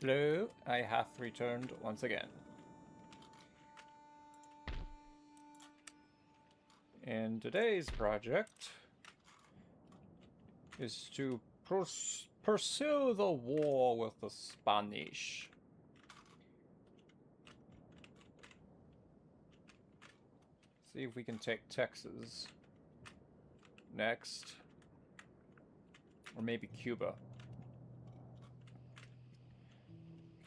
Hello, I have returned once again. And today's project is to pursue the war with the Spanish. See if we can take Texas next. Or maybe Cuba.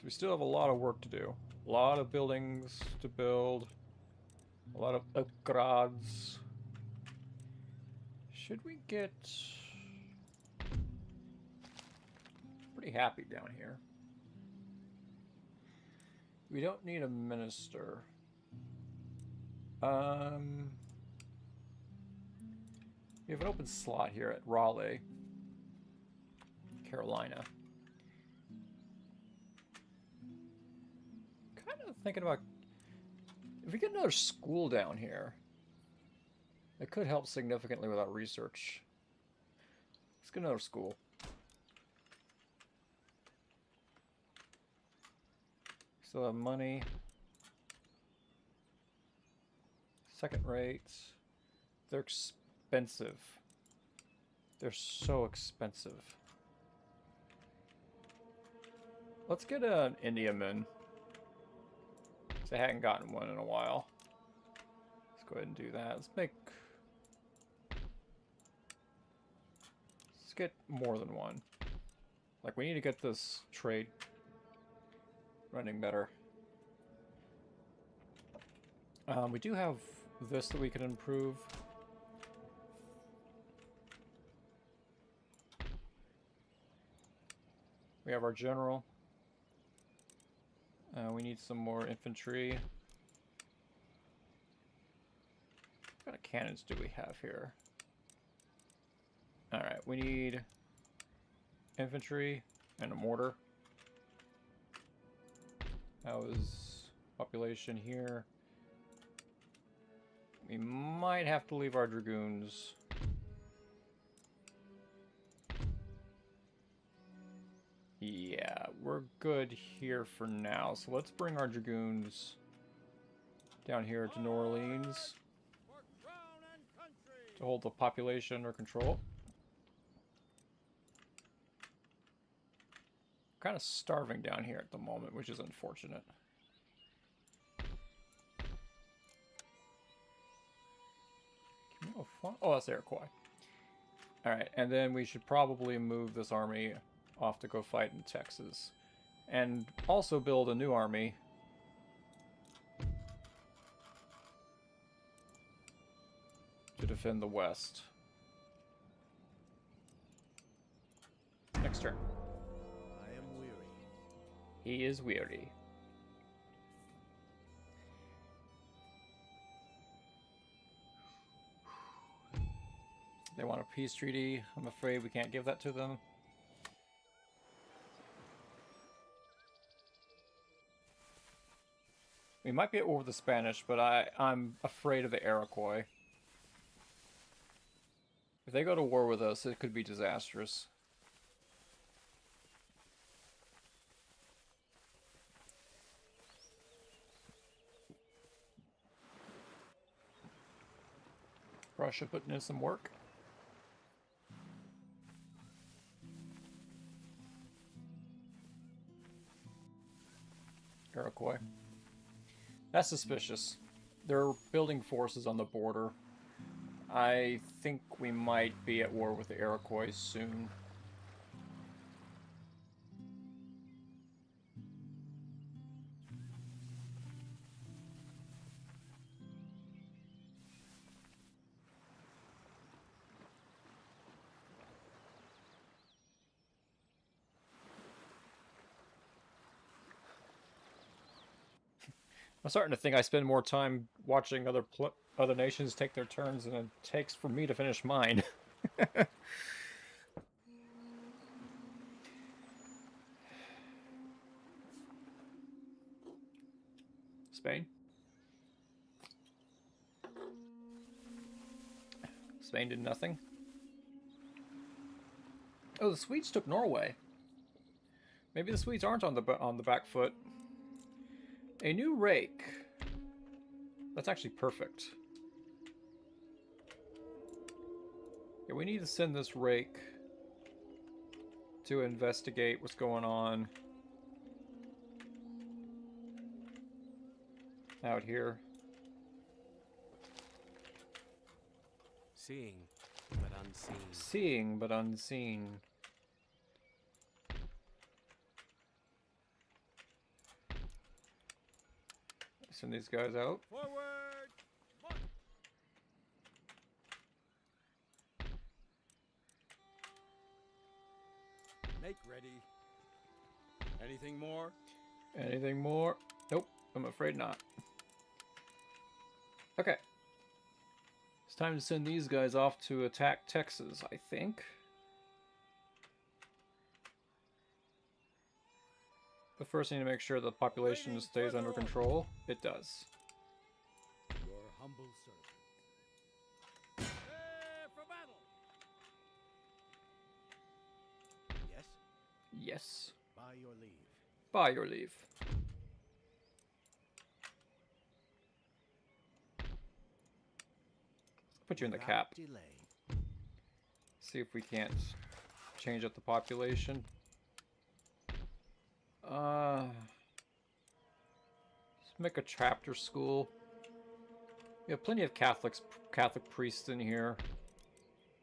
We still have a lot of work to do. A lot of buildings to build. A lot of upgrades. Should we get... pretty happy down here. We don't need a minister. We have an open slot here at Raleigh, Carolina. Kind of thinking about if we get another school down here, it could help significantly with our research. Let's get another school. Still have money. Second rates. They're expensive. They're so expensive. Let's get an Indiaman. I hadn't gotten one in a while. Let's go ahead and do that. Let's get more than one. Like, we need to get this trade running better. We do have this that we can improve. We have our general. We need some more infantry. What kind of cannons do we have here? Alright, we need infantry and a mortar. That was population here. We might have to leave our dragoons. Yeah, we're good here for now. So let's bring our dragoons down here to New Orleans to hold the population under control. Kind of starving down here at the moment, which is unfortunate. Oh, that's Iroquois. Alright, and then we should probably move this army off to go fight in Texas. And also build a new army. To defend the West. Next turn. I am weary. He is weary. They want a peace treaty. I'm afraid we can't give that to them. We might be at war with the Spanish, but I'm afraid of the Iroquois. If they go to war with us, it could be disastrous. Russia putting in some work. Iroquois. That's suspicious. They're building forces on the border. I think we might be at war with the Iroquois soon. I'm starting to think I spend more time watching other nations take their turns than it takes for me to finish mine. Spain? Spain did nothing. Oh, the Swedes took Norway. Maybe the Swedes aren't on the back foot. A new rake. That's actually perfect. Yeah, we need to send this rake to investigate what's going on out here. Seeing, but unseen. Seeing, but unseen. Send these guys out. Forward! March! Make ready. Anything more? Anything more? Nope, I'm afraid not. Okay. It's time to send these guys off to attack Texas, I think. But first I need to make sure the population Waiting stays further under order. control. It does. Your humble servant. Prepare for battle! Yes, Yes. by your leave. By your leave. Put you in the Without cap. delay. See if we can't change up the population. Let's make a chapter school. We have plenty of Catholic priests in here.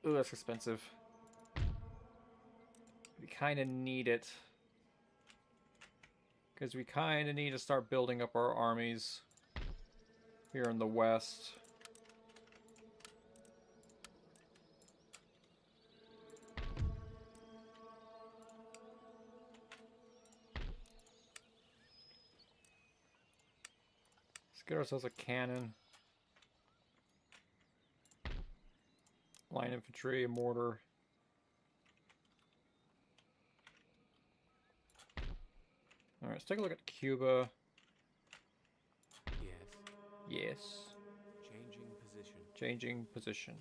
Ooh, that's expensive. We kind of need it. Because we kind of need to start building up our armies here in the west. Let's get ourselves a cannon. Line infantry, a mortar. Alright, let's take a look at Cuba. Yes. Yes. Changing position. Changing position.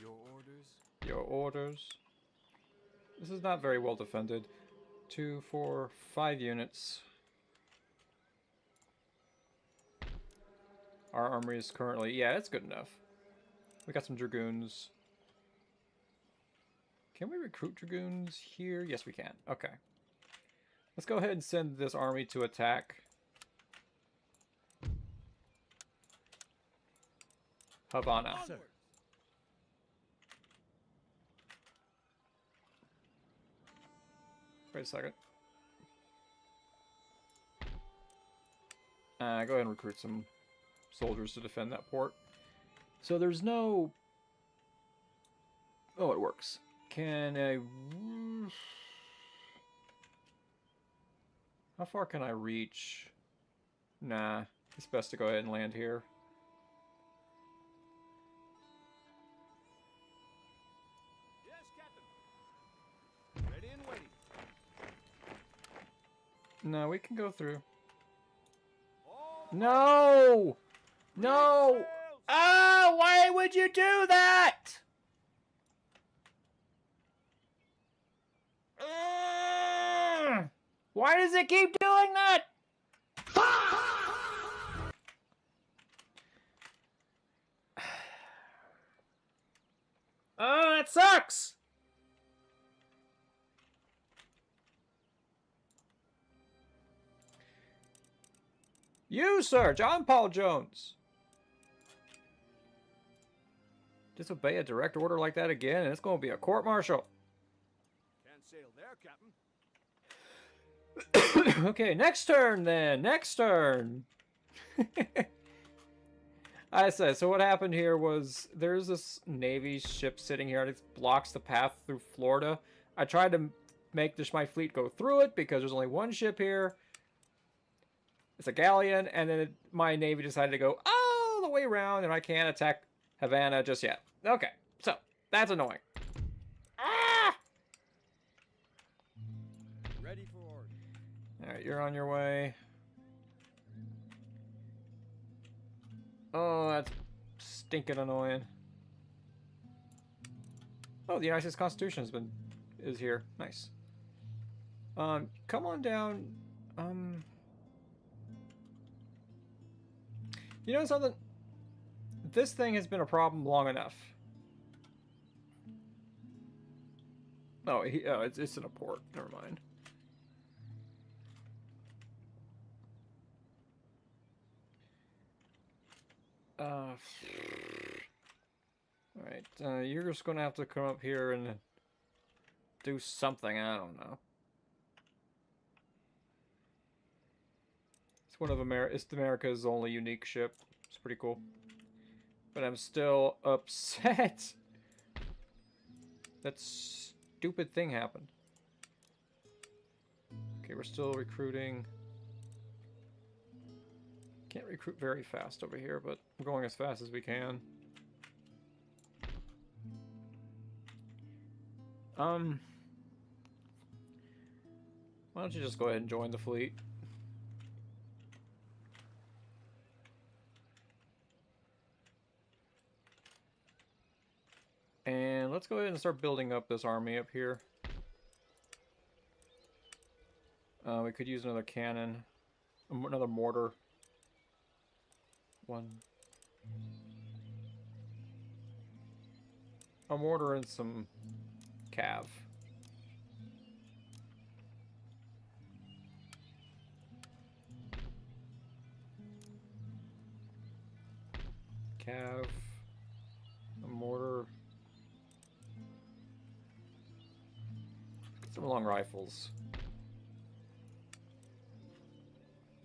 Your orders? Your orders. This is not very well defended. 2, 4, 5 units. Our armory is currently... Yeah, it's good enough. We got some dragoons. Can we recruit dragoons here? Yes, we can. Okay. Let's go ahead and send this army to attack Havana. Onward! Wait a second. Go ahead and recruit some soldiers to defend that port. So there's no... Oh, it works. Can I... How far can I reach? Nah, it's best to go ahead and land here. Yes, Captain. Ready and waiting. No, we can go through. All No! No! sails! Ah! Why would you do that? Why does it keep doing that? Oh, that sucks! You, sir, John Paul Jones. Disobey a direct order like that again, and it's going to be a court-martial. Can't sail there, Captain. Okay, next turn then. Next turn. I said, so what happened here was there's this Navy ship sitting here and it blocks the path through Florida. I tried to make my fleet go through it because there's only one ship here. It's a galleon, and then my Navy decided to go all the way around, and I can't attack Havana just yet. Okay, so that's annoying. Ah! Ready for order. Alright, you're on your way. Oh, that's stinking annoying. Oh, the United States Constitution is here. Nice. Come on down. Um, you know something? This thing has been a problem long enough. Oh, it's in a port. Never mind. Alright, you're just gonna have to come up here and do something, I don't know. It's one of it's America's only unique ship. It's pretty cool. But I'm still upset. That stupid thing happened. Okay, we're still recruiting. Can't recruit very fast over here, but we're going as fast as we can. Why don't you just go ahead and join the fleet? And let's go ahead and start building up this army up here. We could use another cannon, another mortar. A mortar and some cav. Cav, a mortar. Get some long rifles.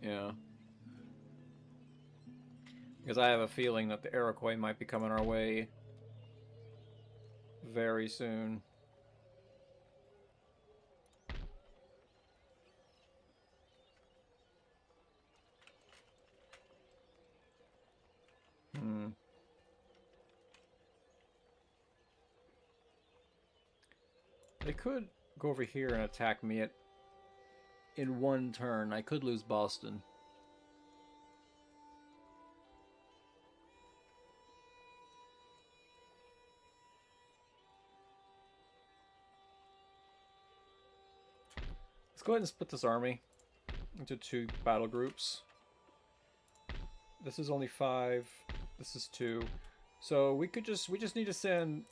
Yeah. Because I have a feeling that the Iroquois might be coming our way very soon. They could go over here and attack me in one turn. I could lose Boston. Let's go ahead and split this army into 2 battle groups. This is only 5. This is 2. So we just need to send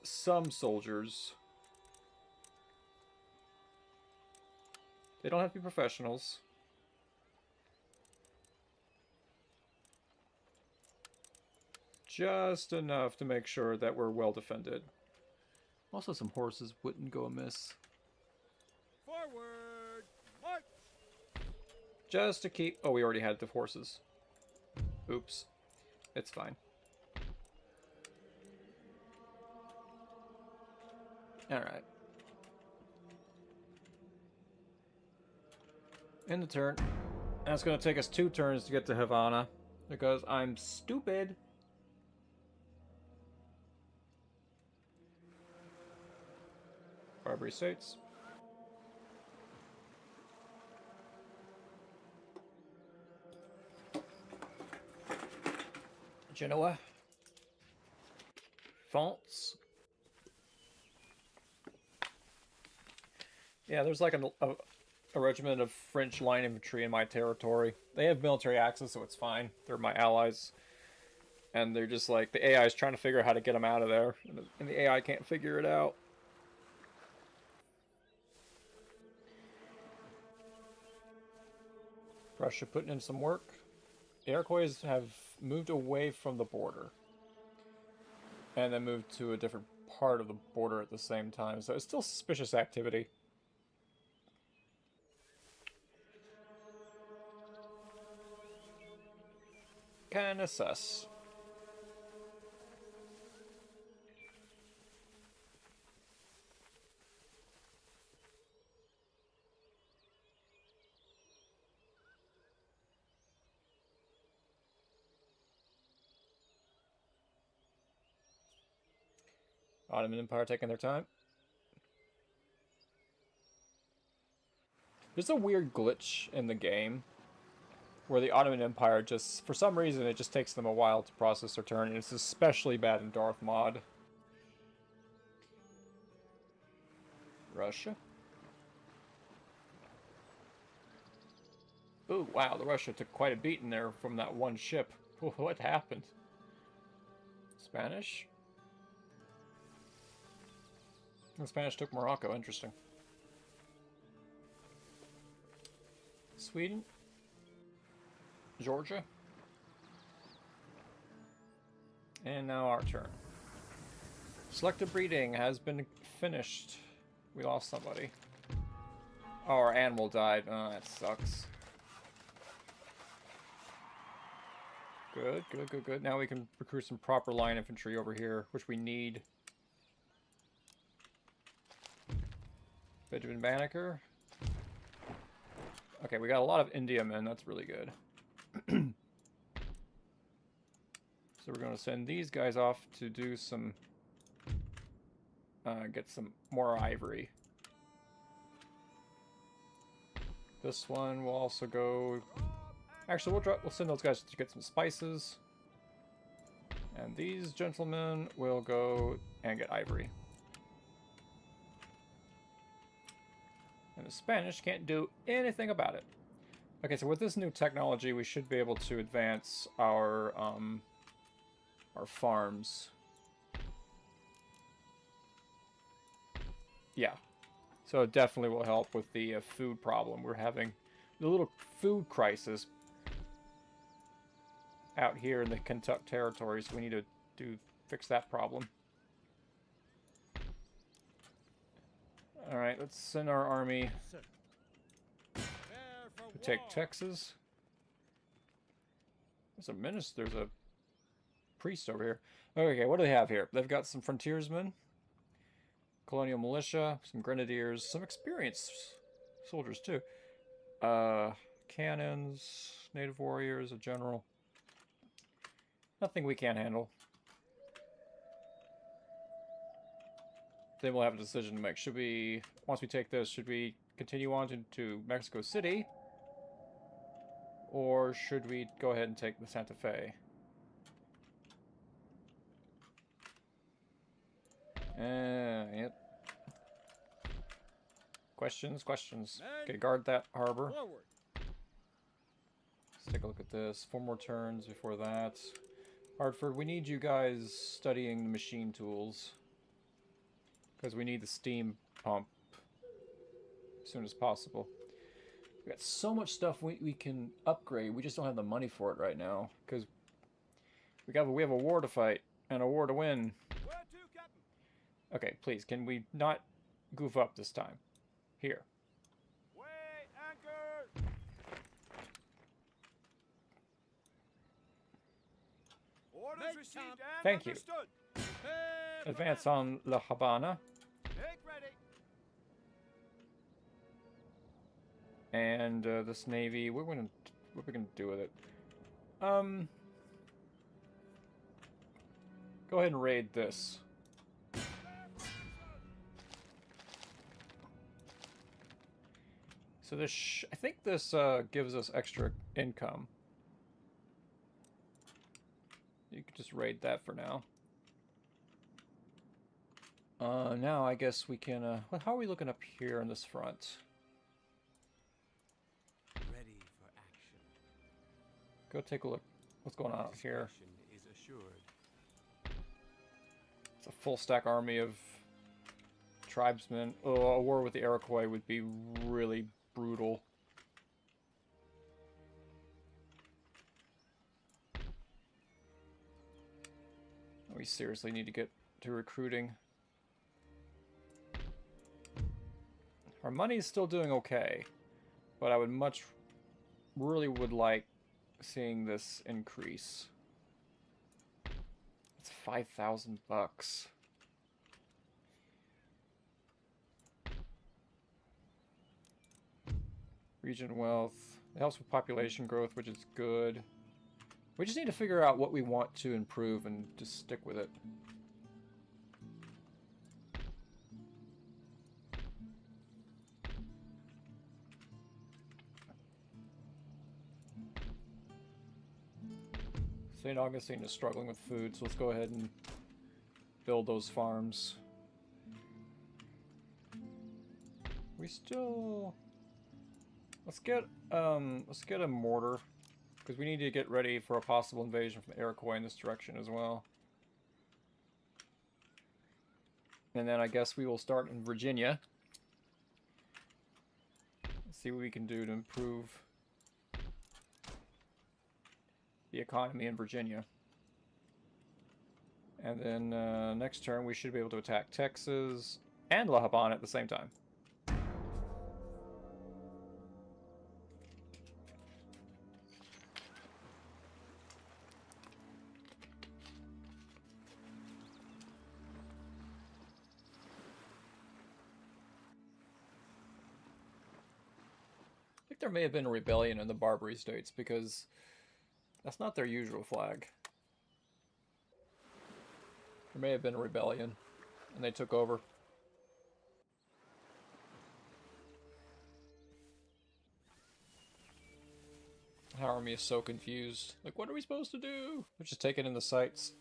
some soldiers. They don't have to be professionals. Just enough to make sure that we're well defended. Also, some horses wouldn't go amiss. Forward! March! Just to keep... Oh, we already had the horses. Oops. It's fine. Alright. End the turn. And it's going to take us 2 turns to get to Havana. Because I'm stupid. Barbary States. Genoa. France. Yeah, there's like a regiment of French line infantry in my territory. They have military access, so it's fine. They're my allies. And they're just like, the AI is trying to figure out how to get them out of there. And the AI can't figure it out. Russia putting in some work. The Iroquois have moved away from the border. And then moved to a different part of the border at the same time. So it's still suspicious activity. Kinda sus. Ottoman Empire taking their time. There's a weird glitch in the game where the Ottoman Empire just, for some reason, it just takes them a while to process their turn, and it's especially bad in Darth Mod. Russia. Ooh, wow, the Russia took quite a beating there from that one ship. What happened? Spanish? The Spanish took Morocco, interesting. Sweden? Georgia? And now our turn. Selective breeding has been finished. We lost somebody. Oh, our animal died. Oh, that sucks. Good, good, good, good. Now we can recruit some proper line infantry over here, which we need. Benjamin Banneker. Okay, we got a lot of India men. That's really good. So we're going to send these guys off to do some... get some more ivory. This one will also go... Actually, we'll send those guys to get some spices. And these gentlemen will go and get ivory. And the Spanish can't do anything about it. Okay, so with this new technology, we should be able to advance our farms. Yeah. So it definitely will help with the food problem we're having. The little food crisis out here in the Kentucky territory, so we need to fix that problem. Alright, let's send our army to take Texas. There's a priest over here. Okay, what do they have here? They've got some frontiersmen, colonial militia, some grenadiers, some experienced soldiers too. Cannons, native warriors, a general. Nothing we can't handle. Then we'll have a decision to make. Should we, once we take this, should we continue on to Mexico City? Or should we go ahead and take the Santa Fe? Yep. Questions? Okay, guard that harbor. Forward. Let's take a look at this. 4 more turns before that. Hartford, we need you guys studying the machine tools. Because we need the steam pump as soon as possible. We got so much stuff we can upgrade. We just don't have the money for it right now. Because we have a war to fight and a war to win. Where to, Captain? Okay, please, can we not goof up this time? Here. Weigh anchor. Orders Make received camp. and Thank you. understood. Advance on La Habana. Make ready. And this navy, what are we gonna do with it? Go ahead and raid this. So this, I think this gives us extra income. You can just raid that for now. Now I guess we can, how are we looking up here on this front? Ready for action. Go take a look. What's going on out here? Discretion is assured. It's a full stack army of tribesmen. Oh, a war with the Iroquois would be really brutal. We seriously need to get to recruiting. Our money is still doing okay, but I would really would like seeing this increase. It's 5,000 bucks. Region wealth. It helps with population growth, which is good. We just need to figure out what we want to improve and just stick with it. St. Augustine is struggling with food, so let's go ahead and build those farms. Let's get a mortar, because we need to get ready for a possible invasion from the Iroquois in this direction as well. And then I guess we will start in Virginia. See what we can do to improve the economy in Virginia. And then next turn we should be able to attack Texas and La Habana at the same time. I think there may have been a rebellion in the Barbary States because that's not their usual flag. There may have been a rebellion, and they took over. Our army is so confused. Like, what are we supposed to do? We're just taking in the sights.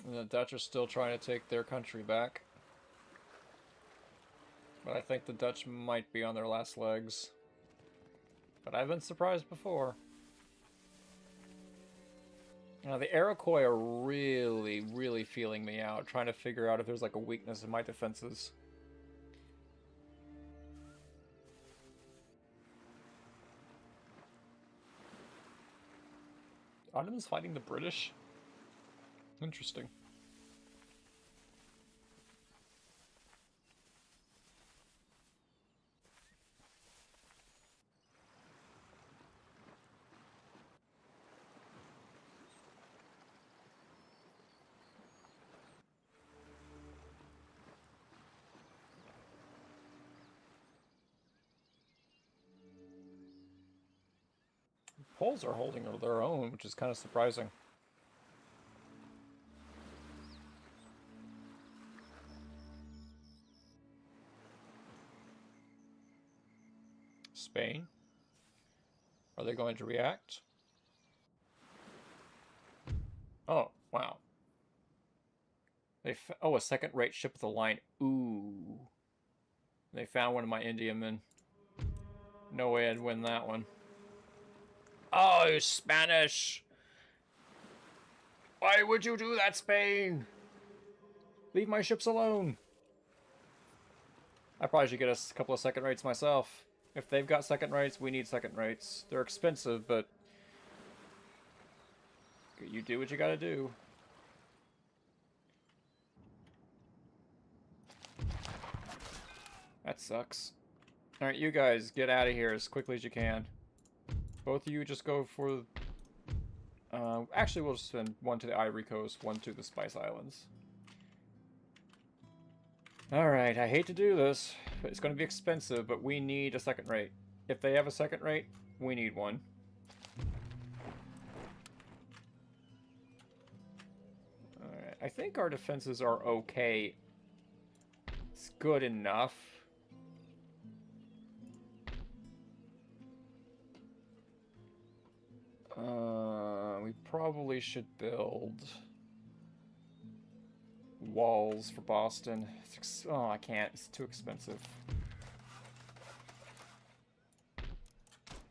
And the Dutch are still trying to take their country back. But I think the Dutch might be on their last legs. But I've been surprised before. Now, the Iroquois are really, really feeling me out, trying to figure out if there's like a weakness in my defenses. Ottoman's fighting the British? Interesting. Poles are holding their own, which is kind of surprising. Spain? Are they going to react? Oh, wow. Oh, a second-rate ship with a line. Ooh. They found one of my Indiamen. No way I'd win that one. Oh, Spanish! Why would you do that, Spain? Leave my ships alone. I probably should get a couple of second rates myself. If they've got second rates, we need second rates. They're expensive, but you do what you gotta do. That sucks. Alright, you guys, get out of here as quickly as you can. Both of you just go for... actually, we'll just send one to the Ivory Coast, one to the Spice Islands. Alright, I hate to do this, but it's going to be expensive, but we need a second rate. If they have a second rate, we need one. Alright, I think our defenses are okay. It's good enough. We probably should build walls for Boston. Oh, I can't. It's too expensive.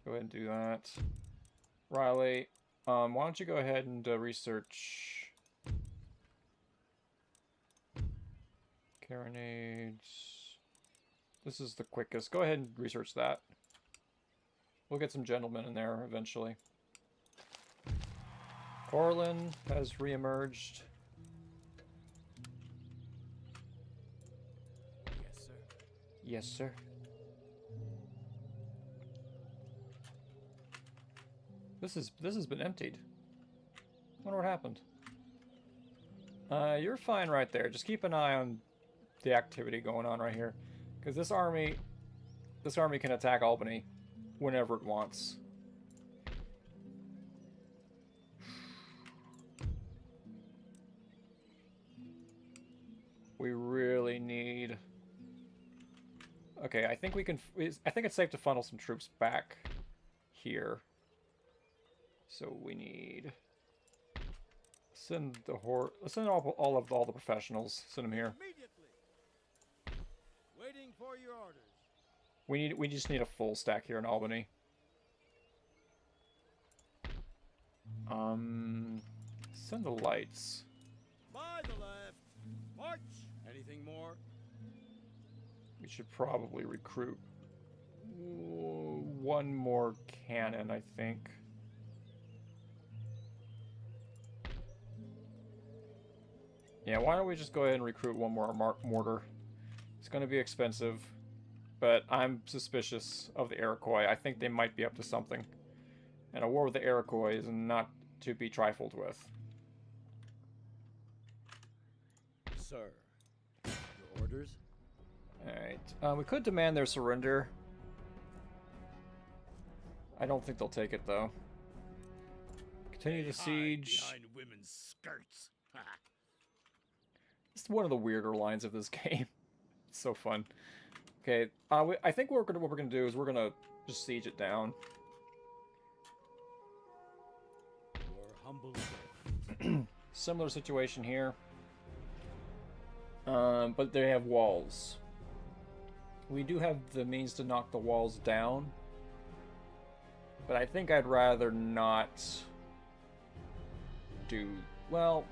Go ahead and do that. Riley, why don't you go ahead and research carronades. This is the quickest. Go ahead and research that. We'll get some gentlemen in there eventually. Corlin has reemerged. Yes, sir. Yes, sir. This has been emptied. Wonder what happened. You're fine right there. Just keep an eye on the activity going on right here, because this army can attack Albany whenever it wants. We really need... Okay, I think we can... I think it's safe to funnel some troops back here. So we need... Send the send all the professionals. Send them here. Immediately. for your orders. We just need a full stack here in Albany. Send the lights. By the left. March. Anything more? We should probably recruit one more cannon, I think. Yeah, why don't we just go ahead and recruit one more mortar? It's going to be expensive, but I'm suspicious of the Iroquois. I think they might be up to something. And a war with the Iroquois is not to be trifled with. Sir. Your orders? Alright, we could demand their surrender. I don't think they'll take it, though. Continue the siege. Behind women's skirts. It's one of the weirder lines of this game. It's so fun. Okay, I think what we're gonna do is we're gonna just siege it down. Your humble servant. Similar situation here. But they have walls. We do have the means to knock the walls down. But I think I'd rather not do... Well,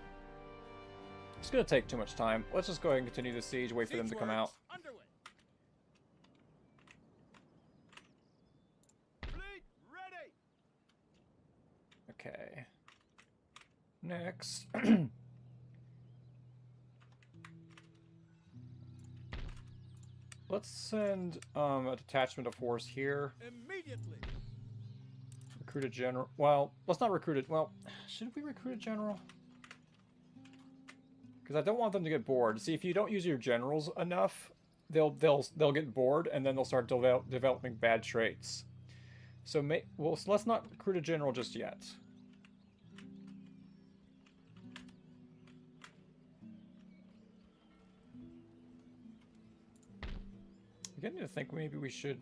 it's going to take too much time. Let's just go ahead and continue the siege, wait for them to come out. Underway. Fleet ready. Okay. Next. Let's send a detachment of force here. Immediately. Recruit a general. Well, let's not recruit it. Well, should we recruit a general? Because I don't want them to get bored. See, if you don't use your generals enough, they'll get bored, and then they'll start developing bad traits. So let's not recruit a general just yet. I'm beginning to think maybe we should.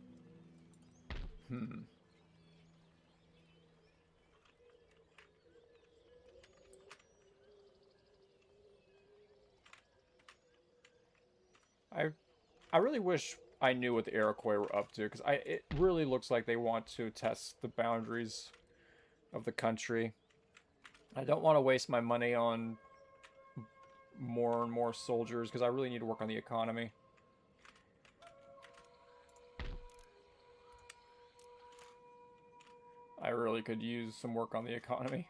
I really wish I knew what the Iroquois were up to, because it really looks like they want to test the boundaries of the country. I don't want to waste my money on more and more soldiers, because I really need to work on the economy. I really could use some work on the economy.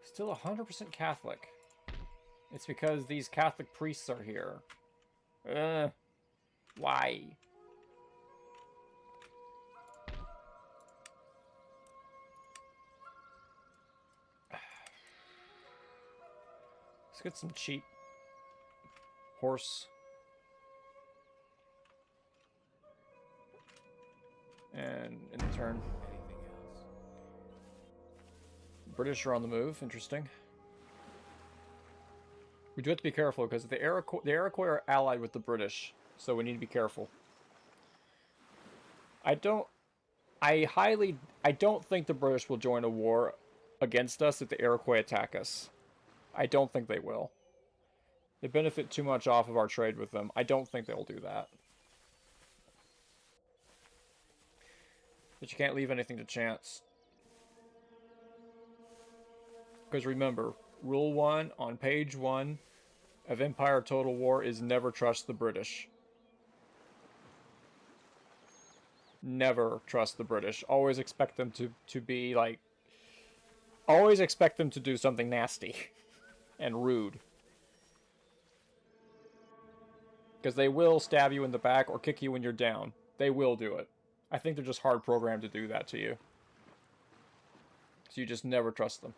Still 100% Catholic. It's because these Catholic priests are here. Why? Let's get some cheap horse. And in turn, Anything else? British are on the move. Interesting. We do have to be careful because the Iroquois are allied with the British, so we need to be careful. I don't think the British will join a war against us if the Iroquois attack us. I don't think they will. They benefit too much off of our trade with them. I don't think they'll do that. But you can't leave anything to chance. Because remember, Rule 1 on page 1 of Empire Total War is never trust the British. Never trust the British. Always expect them to be like... Always expect them to do something nasty and rude. Because they will stab you in the back or kick you when you're down. They will do it. I think they're just hard programmed to do that to you. So you just never trust them.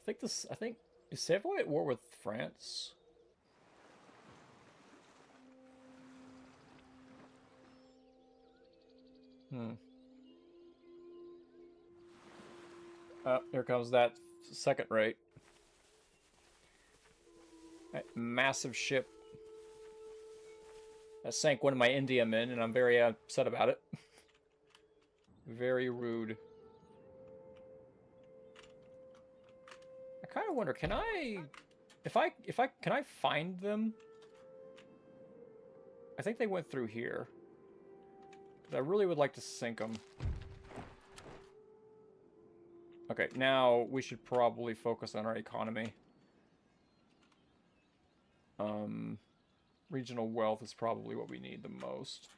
I think, is Savoy at war with France? Here comes that second rate. That massive ship that sank one of my India men, and I'm very upset about it. Very rude. wonder, can I can I find them? I think they went through here. But I really would like to sink them. Okay, now we should probably focus on our economy. Regional wealth is probably what we need the most,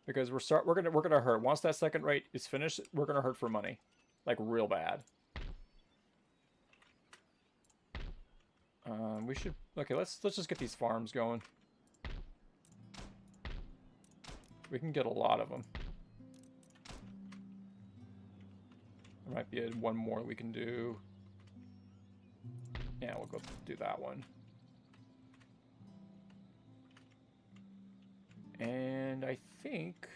because we're gonna hurt. Once that second rate is finished, we're gonna hurt for money, like real bad. We should let's just get these farms going. We can get a lot of them. There might be one more we can do. Yeah, we'll go do that one. And I think...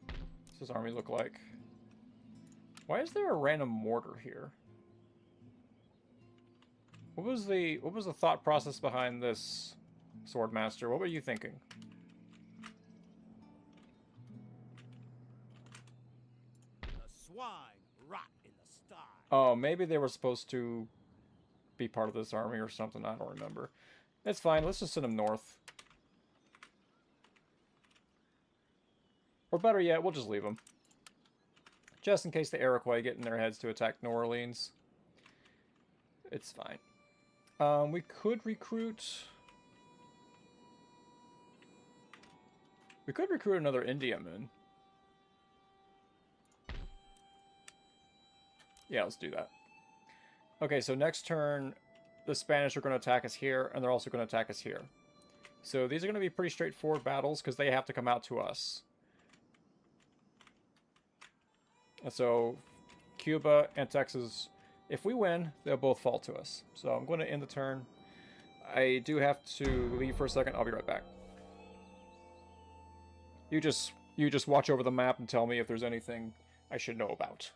What's this army look like? Why is there a random mortar here? What was the thought process behind this, Swordmaster? What were you thinking? The swine rot in the sty. Oh, maybe they were supposed to be part of this army or something. I don't remember. It's fine. Let's just send them north. Or better yet, we'll just leave them. Just in case the Iroquois get in their heads to attack New Orleans. It's fine. We could recruit... We could recruit another Indiaman. Yeah, let's do that. Okay, so next turn, the Spanish are going to attack us here, and they're also going to attack us here. So these are going to be pretty straightforward battles, because they have to come out to us. And so, Cuba and Texas, if we win, they'll both fall to us. So I'm going to end the turn. I do have to leave for a second. I'll be right back. You just watch over the map and tell me if there's anything I should know about.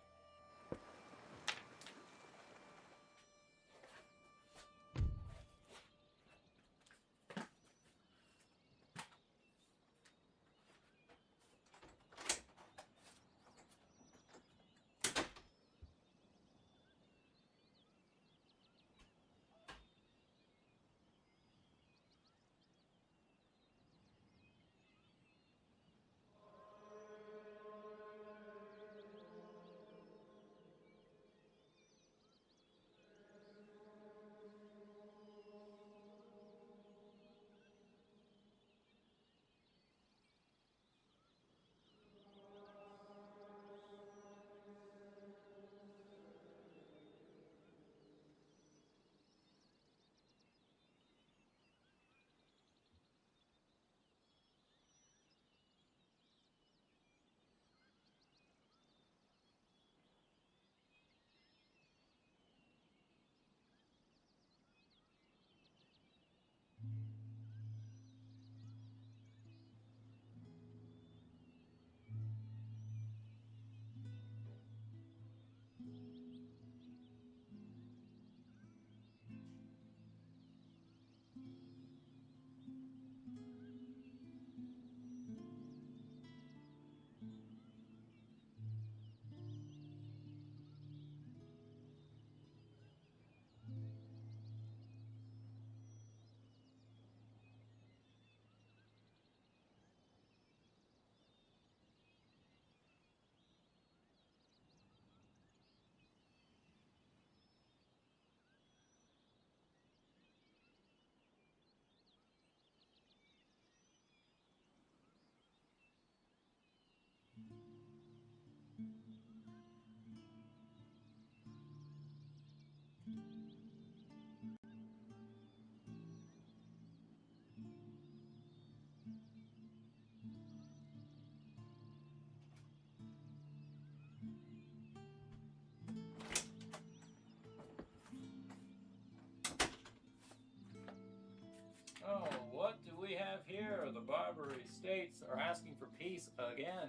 Oh, what do we have here? The Barbary States are asking for peace again.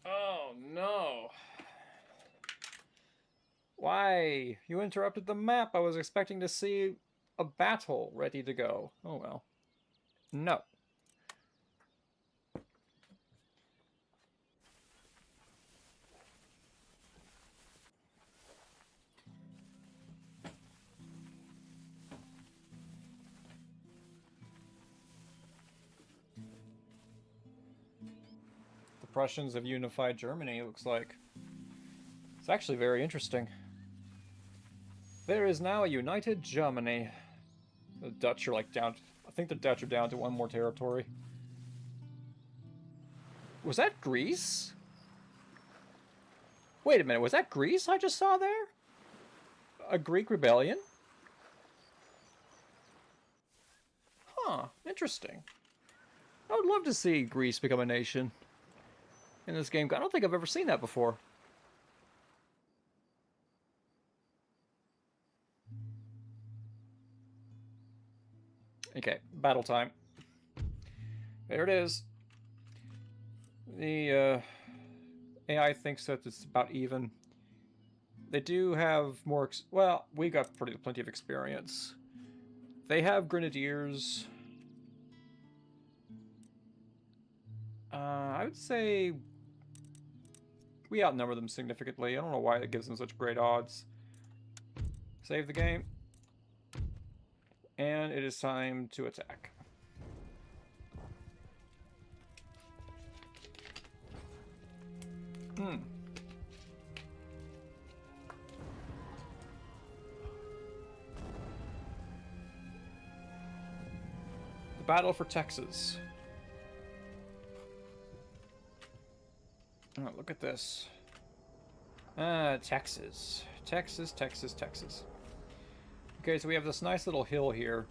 Oh, no. Why? You interrupted the map. I was expecting to see a battle ready to go. Oh, well. No. Prussians have unified Germany, it looks like. It's actually very interesting. There is now a united Germany. The Dutch are like down... I think the Dutch are down to one more territory. Was that Greece? Wait a minute, was that Greece I just saw there? A Greek rebellion? Huh, interesting. I would love to see Greece become a nation in this game. I don't think I've ever seen that before. Okay, battle time. There it is. The AI thinks that it's about even. They do have more... well, we got plenty of experience. They have grenadiers. I would say we outnumber them significantly. I don't know why it gives them such great odds. Save the game. And it is time to attack. The battle for Texas. Oh, look at this. Texas. Texas, Texas, Texas. Okay, so we have this nice little hill here.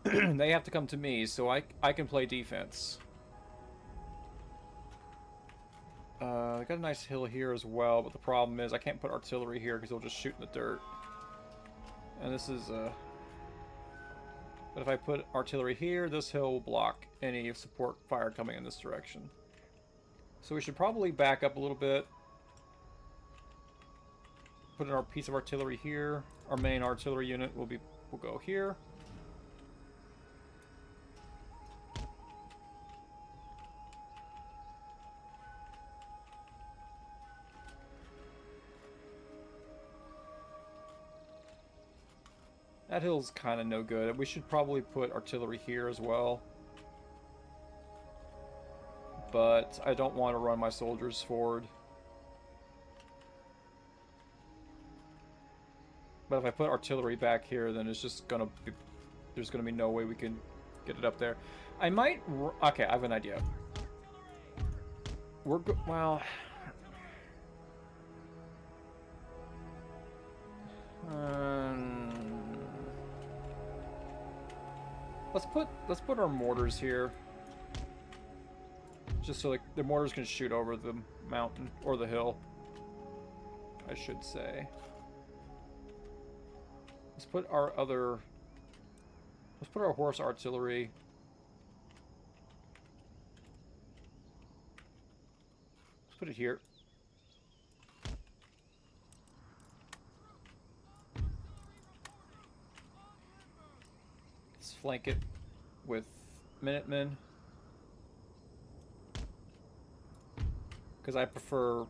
They have to come to me, so I can play defense. I got a nice hill here as well, but the problem is I can't put artillery here because they'll just shoot in the dirt. And this is, but if I put artillery here, this hill will block any support fire coming in this direction. So we should probably back up a little bit. Put in our piece of artillery here. Our main artillery unit will go here. That hill's kind of no good. We should probably put artillery here as well. But I don't want to run my soldiers forward. But if I put artillery back here, then it's just gonna be... there's gonna be no way we can get it up there. I might... okay, I have an idea. Well... let's put our mortars here. Just so like the mortars can shoot over the mountain or the hill, I should say. Let's put our horse artillery. Let's put it here. Let's flank it with Minutemen. Because I prefer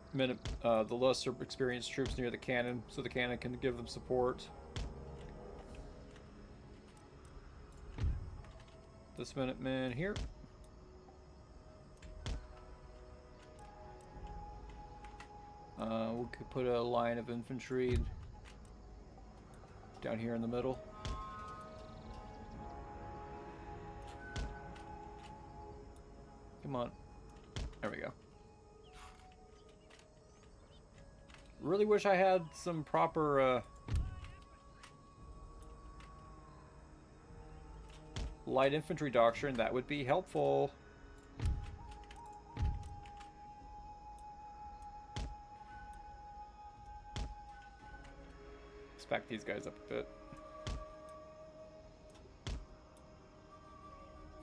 the lesser experienced troops near the cannon, so the cannon can give them support. This Minuteman here. We could put a line of infantry down here in the middle. Come on. There we go. Really wish I had some proper light infantry doctrine. That would be helpful. Let's back these guys up a bit.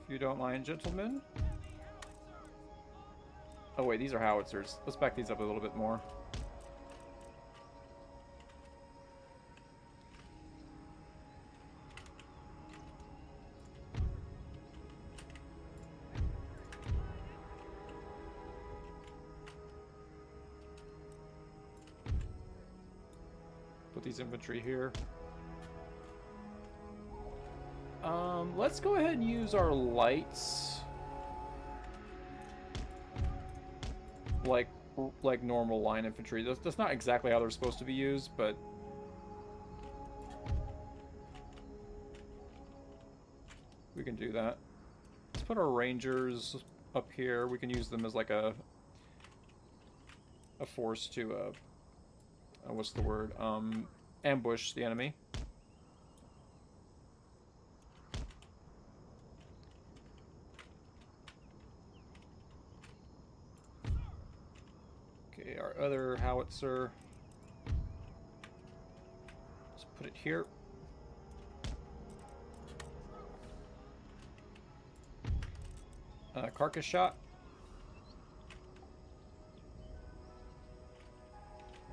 If you don't mind, gentlemen. Oh wait, these are howitzers. Let's back these up a little bit more. Put these infantry here. Let's go ahead and use our lights. like normal line infantry. That's not exactly how they're supposed to be used, but we can do that. Let's put our rangers up here. We can use them as like a force to what's the word? Ambush the enemy. Okay, our other howitzer. Let's put it here. Carcass shot.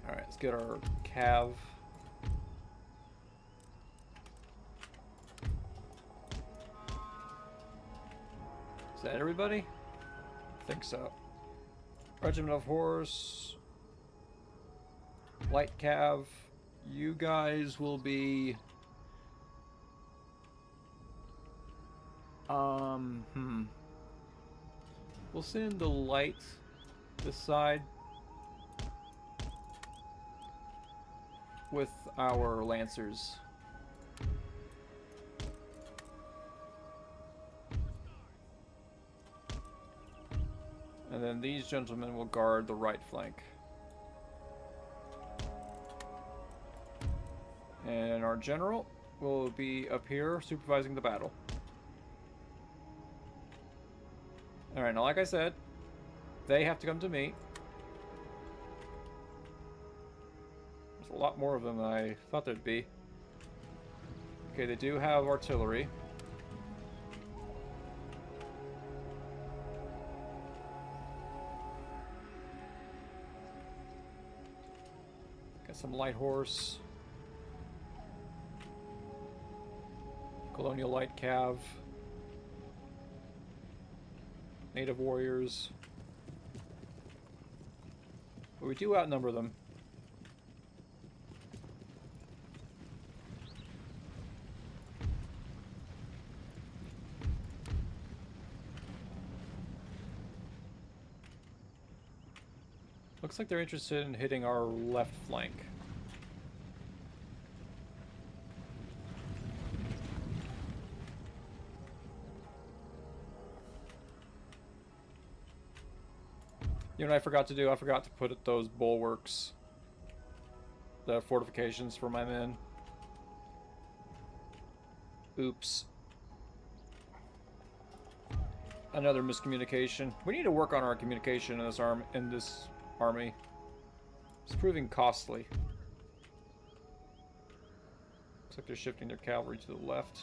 Alright, let's get our cav. Is that everybody? I think so. Regiment of Horse. Light cav. You guys will be... We'll send the light this side with our lancers. And then these gentlemen will guard the right flank. And our general will be up here supervising the battle. Alright, now like I said, they have to come to me. There's a lot more of them than I thought there'd be. Okay, they do have artillery. Got some light horse. Colonial light cav. Native warriors. But we do outnumber them. Looks like they're interested in hitting our left flank. You know what I forgot to do? I forgot to put those bulwarks, the fortifications for my men. Oops. Another miscommunication. We need to work on our communication in this army. It's proving costly. Looks like they're shifting their cavalry to the left.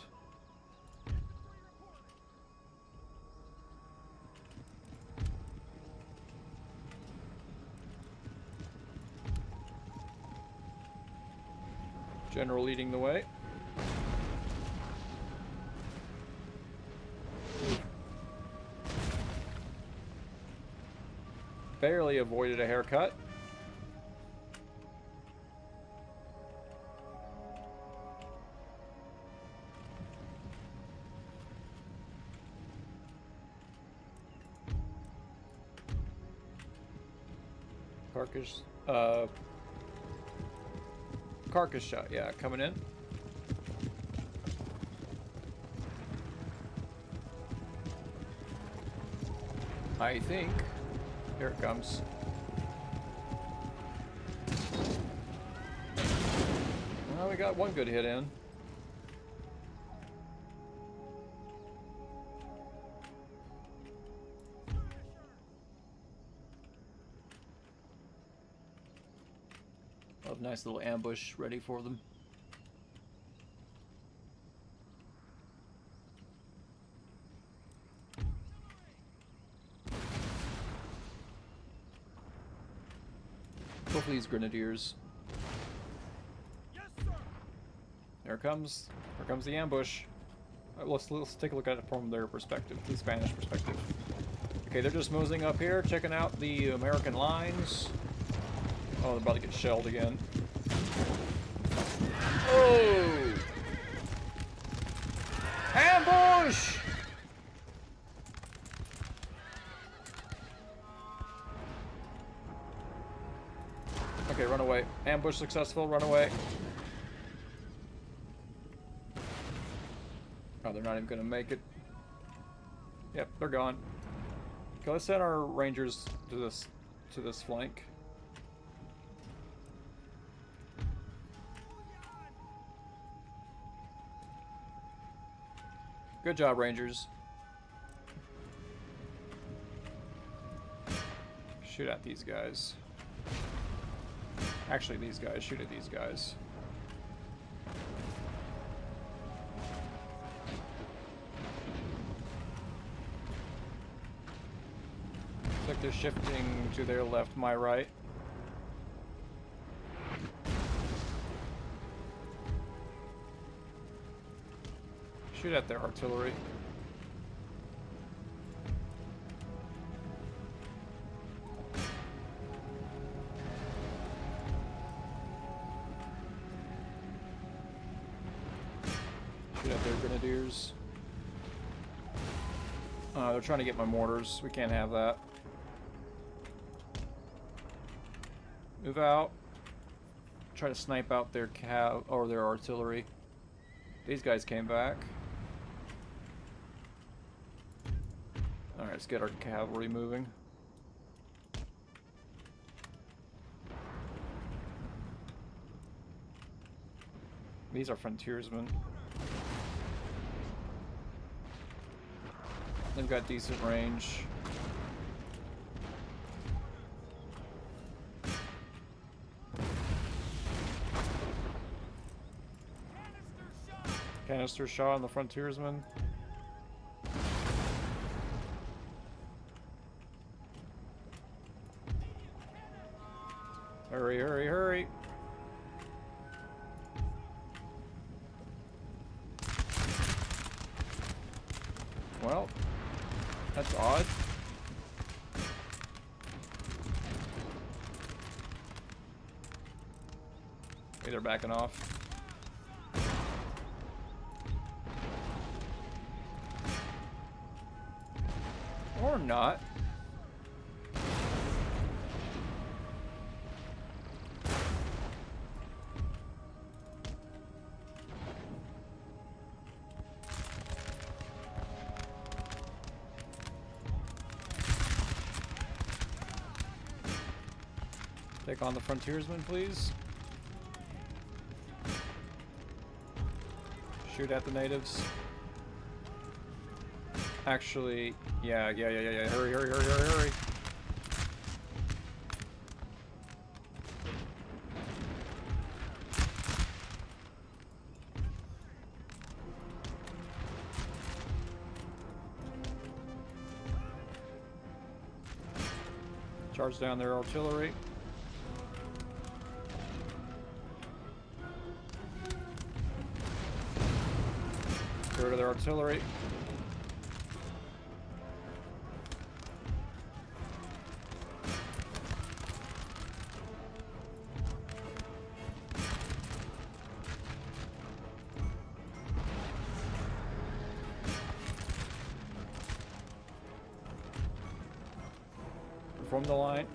General leading the way. Barely avoided a haircut. Carcass shot, yeah, coming in. I think. Here it comes. Well, we got one good hit in. Oh, nice little ambush ready for them. Hopefully these grenadiers. Yes, sir. There comes the ambush. Let's take a look at it from their perspective, the Spanish perspective. Okay, they're just moseying up here, checking out the American lines. Oh, they're about to get shelled again. Oh! Ambush! Ambush successful, run away. Oh, they're not even gonna make it. Yep, they're gone. Okay, let's send our rangers to this flank. Good job, rangers. Shoot at these guys. Actually, these guys. Shoot at these guys. Looks like they're shifting to their left, my right. Shoot at their artillery. Shoot at their grenadiers. They're trying to get my mortars. We can't have that. Move out. Try to snipe out their cav or their artillery. These guys came back. Alright, let's get our cavalry moving. These are frontiersmen. They've got decent range. Canister shot on the frontiersman. Hurry, hurry, hurry. Well, that's odd. Okay, they're backing off. Or not. Take on the frontiersmen, please. Shoot at the natives. Actually, yeah. Hurry, hurry, hurry, hurry, hurry. Charge down their artillery. Get rid of their artillery. From the line.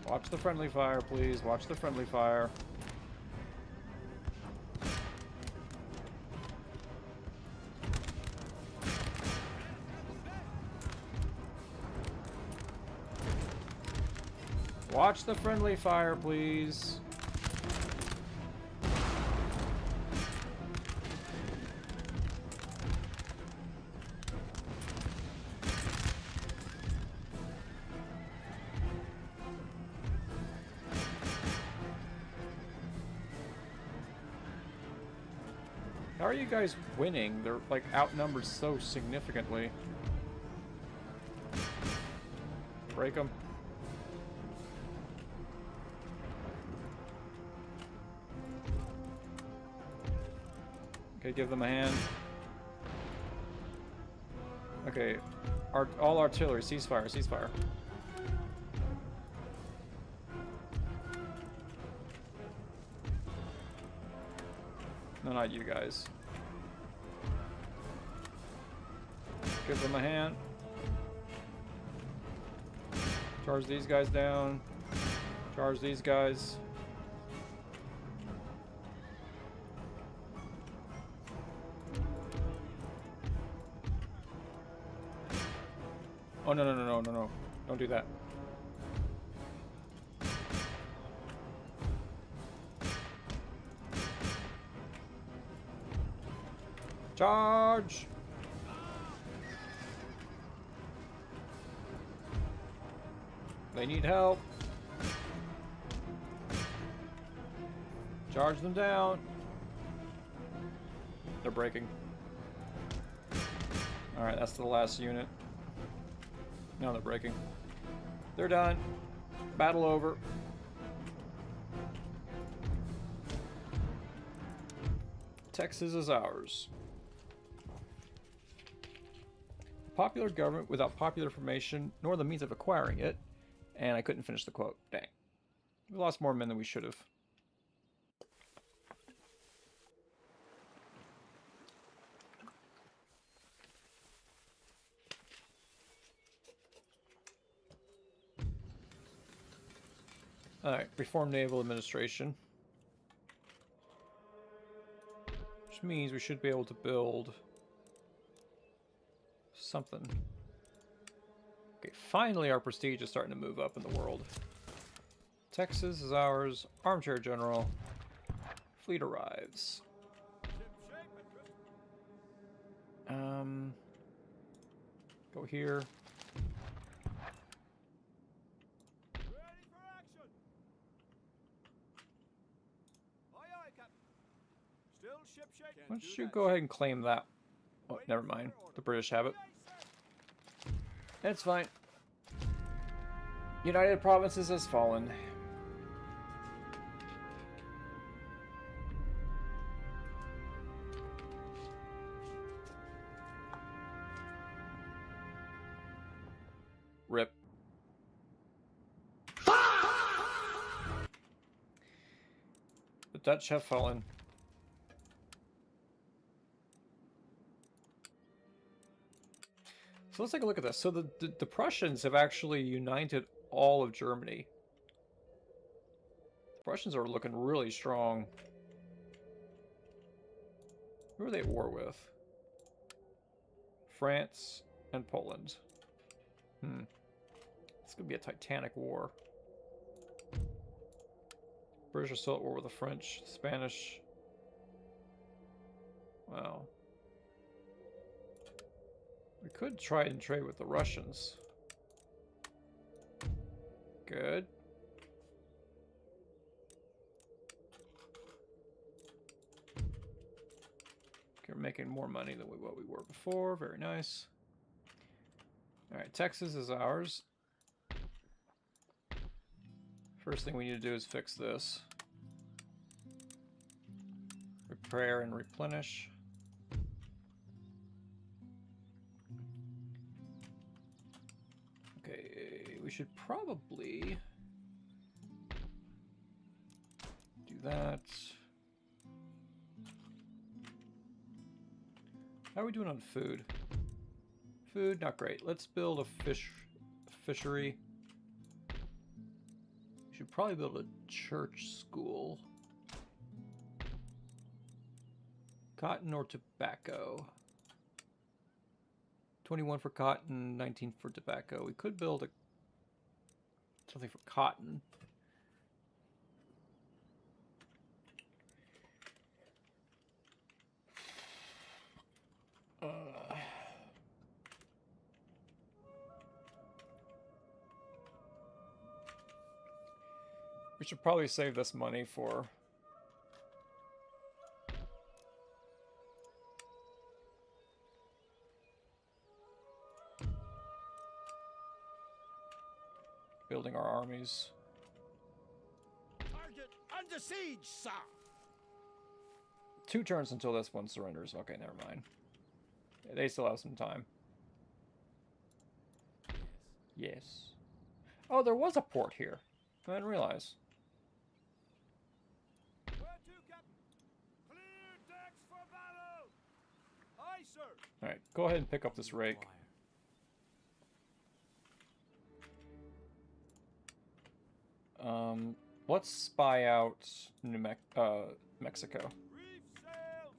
Watch the friendly fire, please. Watch the friendly fire. Watch the friendly fire, please. How are you guys winning? They're like outnumbered so significantly. Break them. Okay, give them a hand. Okay, all artillery, ceasefire, ceasefire. No, not you guys. Give them a hand. Charge these guys down. Charge these guys. Oh, no, no, no, no, no, no. Don't do that. Charge! They need help. Charge them down. They're breaking. Alright, that's the last unit. Now they're breaking. They're done. Battle over. Texas is ours. Popular government without popular information, nor the means of acquiring it. And I couldn't finish the quote. Dang. We lost more men than we should have. Alright, reform naval administration. Which means we should be able to build something. Okay, finally our prestige is starting to move up in the world. Texas is ours. Armchair General. Fleet arrives. Go here. Ready for action. Aye, aye, Captain. Still ship shape. Why don't you go ahead and claim that? Oh, never mind. The British have it. It's fine. United Provinces has fallen. Rip. The Dutch have fallen. So let's take a look at this. So the Prussians have actually united all of Germany. The Prussians are looking really strong. Who are they at war with? France and Poland. It's going to be a titanic war. British are still at war with the French, Spanish. Wow. We could try and trade with the Russians. Good. Okay, we're making more money than what we were before. Very nice. Alright, Texas is ours. First thing we need to do is fix this. Repair and replenish. Okay, we should probably do that. How are we doing on food? Food, not great. Let's build a fishery. We should probably build a church school. Cotton or tobacco? 21 for cotton, 19 for tobacco. We could build something for cotton. We should probably save this money for building our armies. Target under siege, sir. 2 turns until this one surrenders. Okay, never mind. They still have some time. Yes. Oh, there was a port here. I didn't realize. Where to, Captain? Clear decks for battle. Aye, sir. Alright, go ahead and pick up this rake. Let's spy out Mexico. Reef sails!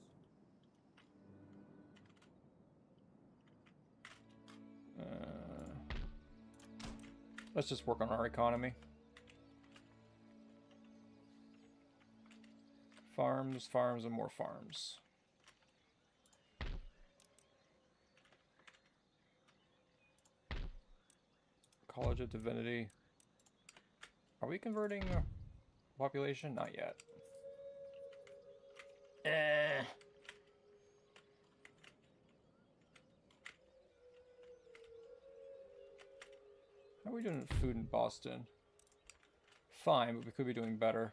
Let's just work on our economy. Farms, farms, and more farms. College of Divinity. Are we converting population? Not yet. How are we doing with food in Boston? Fine, but we could be doing better.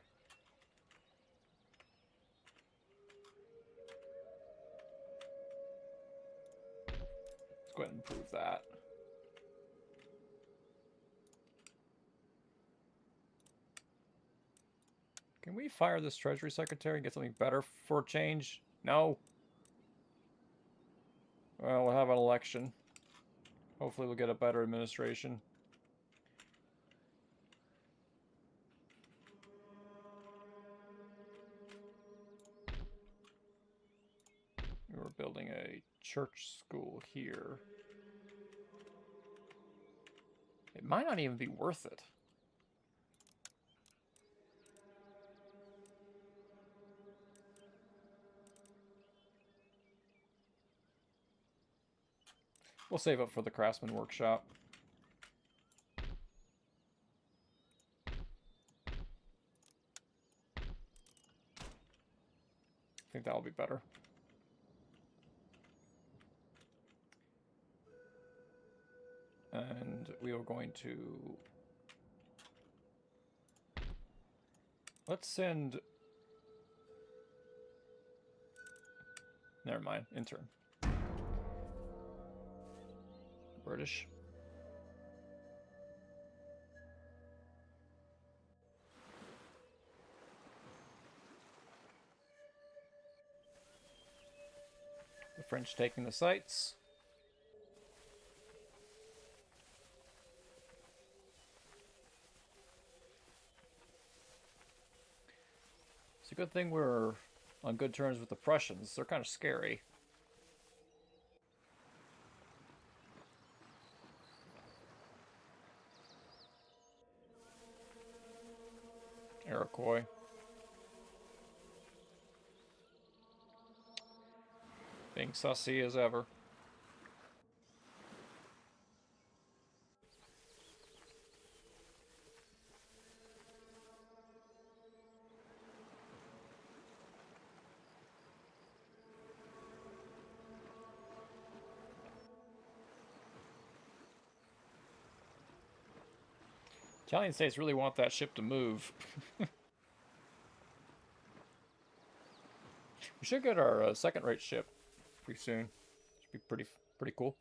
Let's go ahead and improve that. Can we fire this Treasury Secretary and get something better for a change? No. Well, we'll have an election. Hopefully we'll get a better administration. We're building a church school here. It might not even be worth it. We'll save up for the craftsman workshop. I think that'll be better. And we are going to... Let's send... Never mind, intern. British. The French taking the sights. It's a good thing we're on good terms with the Prussians. They're kind of scary. Iroquois. Being sussy as ever. Italian states really want that ship to move. We should get our second-rate ship pretty soon. Should be pretty cool.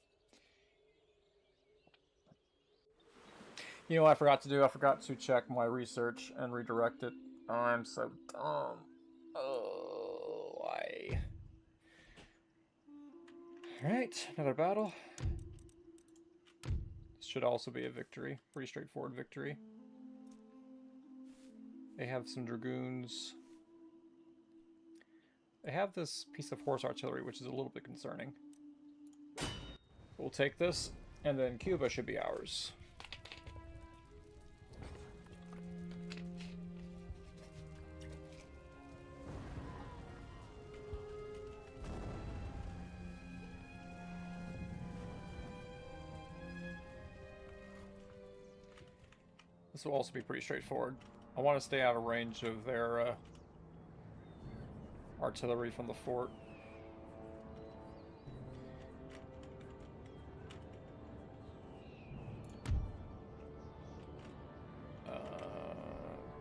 You know what I forgot to do? I forgot to check my research and redirect it. Oh, I'm so dumb. Oh, why? Alright, another battle. This should also be a victory. Pretty straightforward victory. They have some dragoons. They have this piece of horse artillery, which is a little bit concerning. We'll take this, and then Cuba should be ours. This will also be pretty straightforward. I want to stay out of range of their artillery from the fort.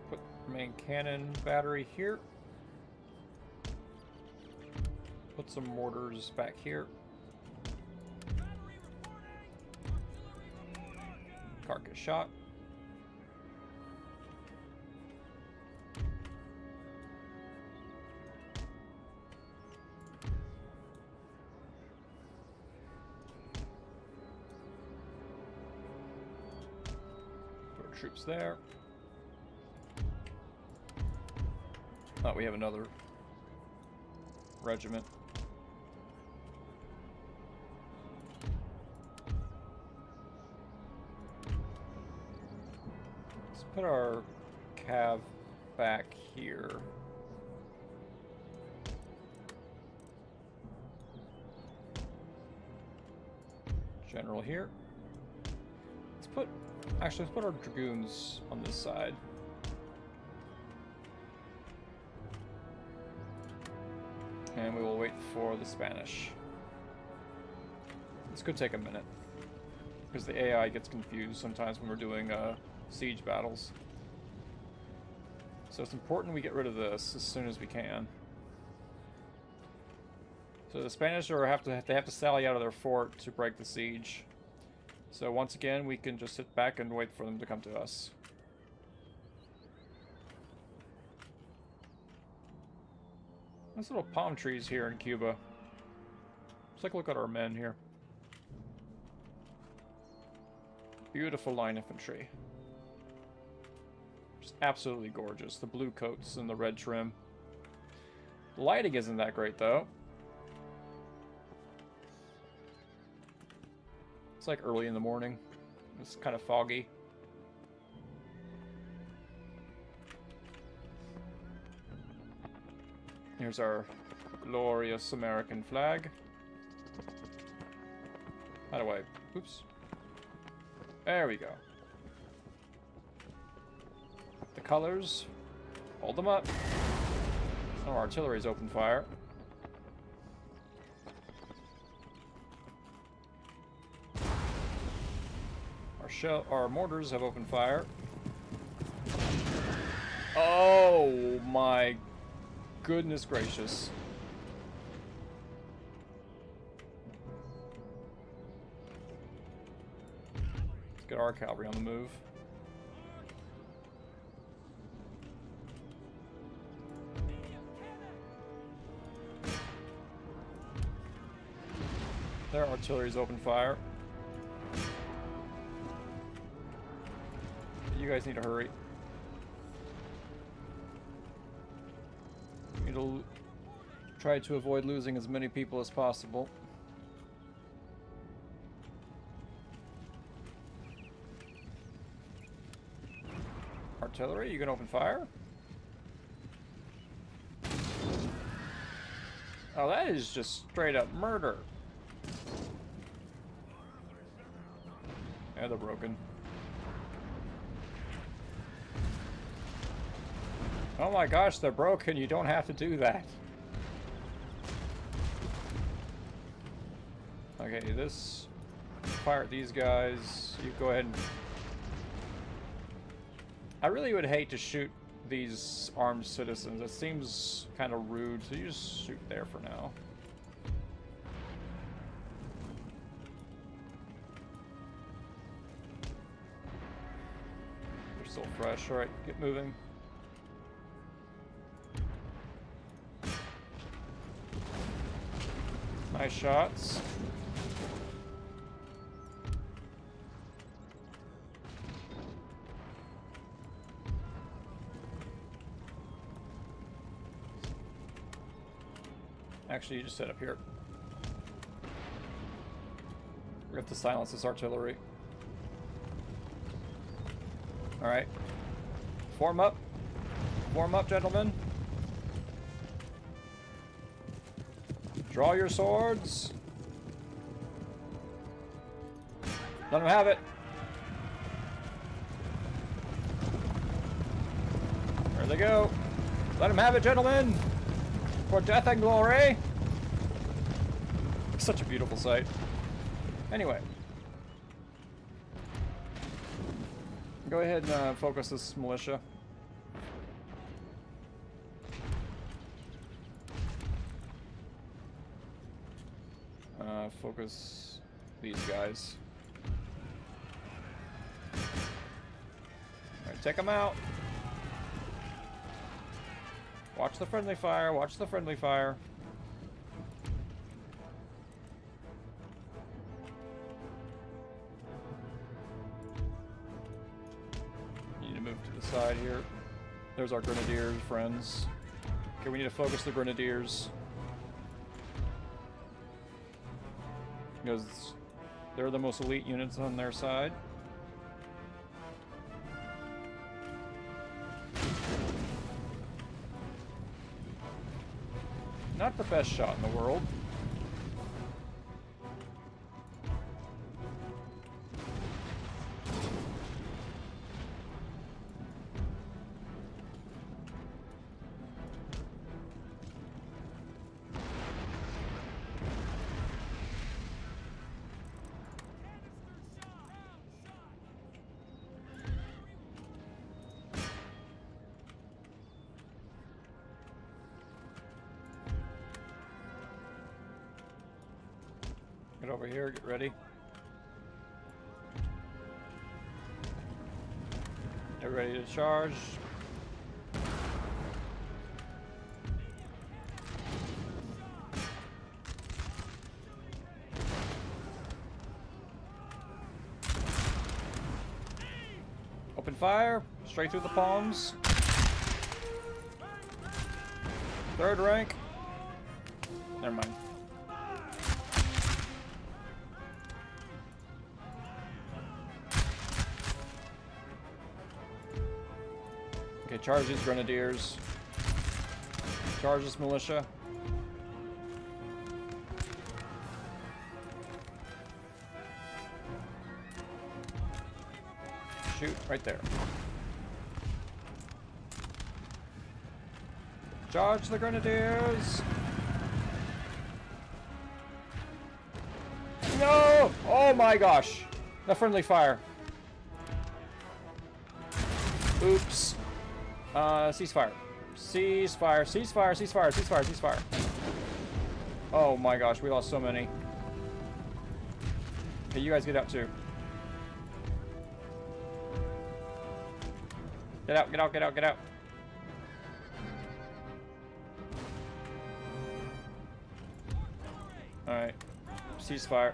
Put main cannon battery here. Put some mortars back here. Carcass shot. Troops there. Oh, we have another regiment. Let's put our cav back here. General here. Let's put our dragoons on this side. And we will wait for the Spanish. This could take a minute, because the AI gets confused sometimes when we're doing siege battles. So it's important we get rid of this as soon as we can. So the Spanish have to sally out of their fort to break the siege. So once again, we can just sit back and wait for them to come to us. There's little palm trees here in Cuba. Let's take a look at our men here. Beautiful line infantry. Just absolutely gorgeous. The blue coats and the red trim. The lighting isn't that great though. It's like early in the morning. It's kind of foggy. Here's our glorious American flag. How do I... Oops. There we go. The colors. Hold them up. Oh, artillery's open fire. Our mortars have opened fire. Oh my goodness gracious. Let's get our cavalry on the move. Their artillery's open fire. You guys need to hurry. We need to try to avoid losing as many people as possible. Artillery, you can open fire? Oh, that is just straight up murder. Yeah, they're broken. Oh my gosh, they're broken. You don't have to do that. Okay, this... Fire at these guys. You go ahead and... I really would hate to shoot these armed citizens. It seems kind of rude, so you just shoot there for now. They're still fresh. Alright, get moving. Nice shots. Actually, you just set up here. We have to silence this artillery. Alright. Form up. Form up, gentlemen. Draw your swords. Let them have it. There they go. Let them have it, gentlemen. For death and glory. Such a beautiful sight. Anyway. Go ahead and focus this militia. Focus these guys. Alright, take them out. Watch the friendly fire, watch the friendly fire. You need to move to the side here. There's our grenadiers, friends. Okay, we need to focus the Grenadiers. Because they're the most elite units on their side. Not the best shot in the world. Get over here, get ready. Get ready to charge. Open fire, straight through the palms. Third rank. Never mind. Okay, charge these Grenadiers. Charge this militia. Shoot, right there. Charge the Grenadiers! No! Oh my gosh! No friendly fire. Oops. Ceasefire. Ceasefire, ceasefire, ceasefire, ceasefire, ceasefire. Oh my gosh, we lost so many. Okay, you guys get out too. Get out, get out, get out, get out. Alright. Ceasefire.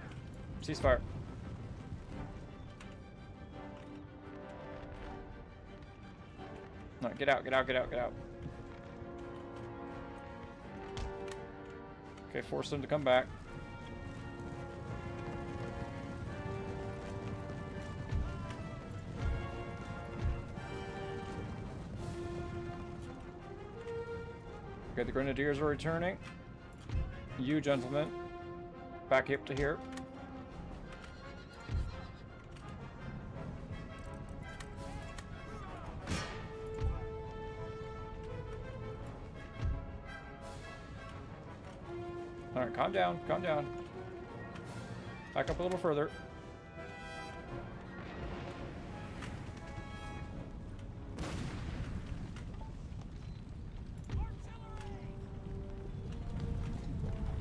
Ceasefire. No, get out, get out, get out, get out. Okay, force them to come back. Okay, the Grenadiers are returning. You, gentlemen, back up to here. Alright, calm down, calm down. Back up a little further.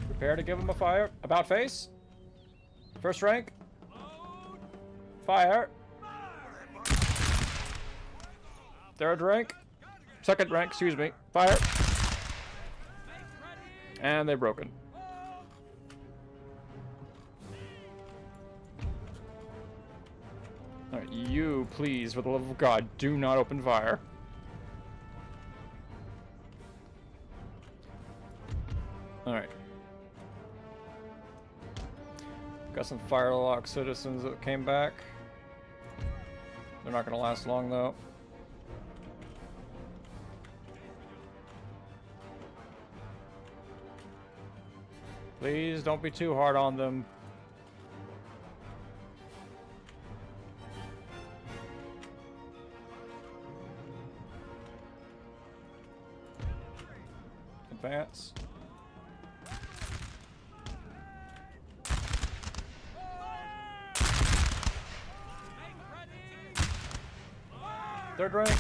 Prepare to give him a fire. About face. First rank. Fire. Third rank. Second rank, excuse me. Fire. And they're broken. Alright, you, please, for the love of God, do not open fire. Alright. Got some Firelock citizens that came back. They're not going to last long, though. Please don't be too hard on them. Advance. Third rank.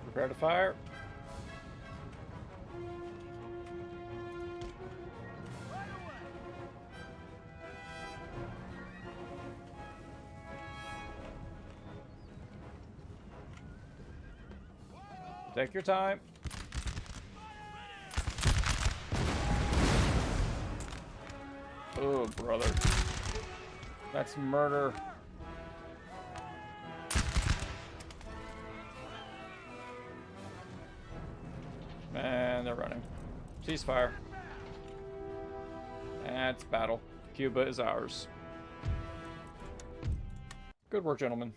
Prepare to fire. Take your time. Oh, brother. That's murder. And they're running. Ceasefire. And it's battle. Cuba is ours. Good work, gentlemen.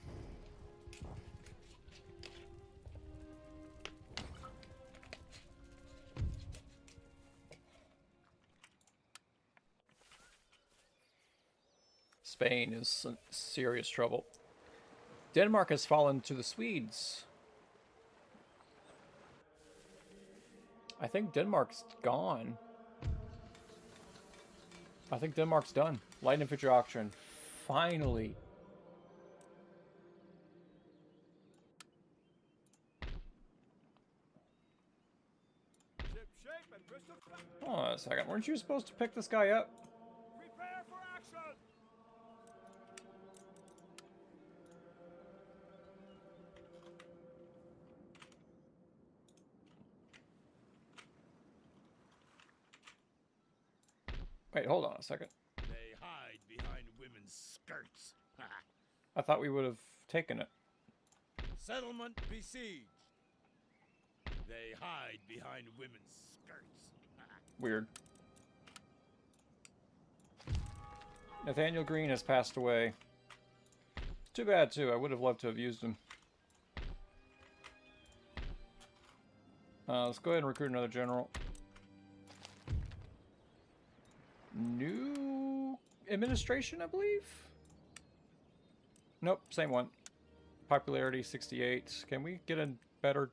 Spain is in serious trouble. Denmark has fallen to the Swedes. I think Denmark's gone. I think Denmark's done. Light infantry auction. Finally. Ship shape and pistol fire. Hold on a second. Weren't you supposed to pick this guy up? Prepare for action. Wait, hold on a second. They hide behind women's skirts. I thought we would have taken it. Settlement besieged. They hide behind women's skirts. Weird. Nathaniel Green has passed away. Too bad, too. I would have loved to have used him. Let's go ahead and recruit another general. New administration, I believe? Nope, same one. Popularity 68. Can we get a better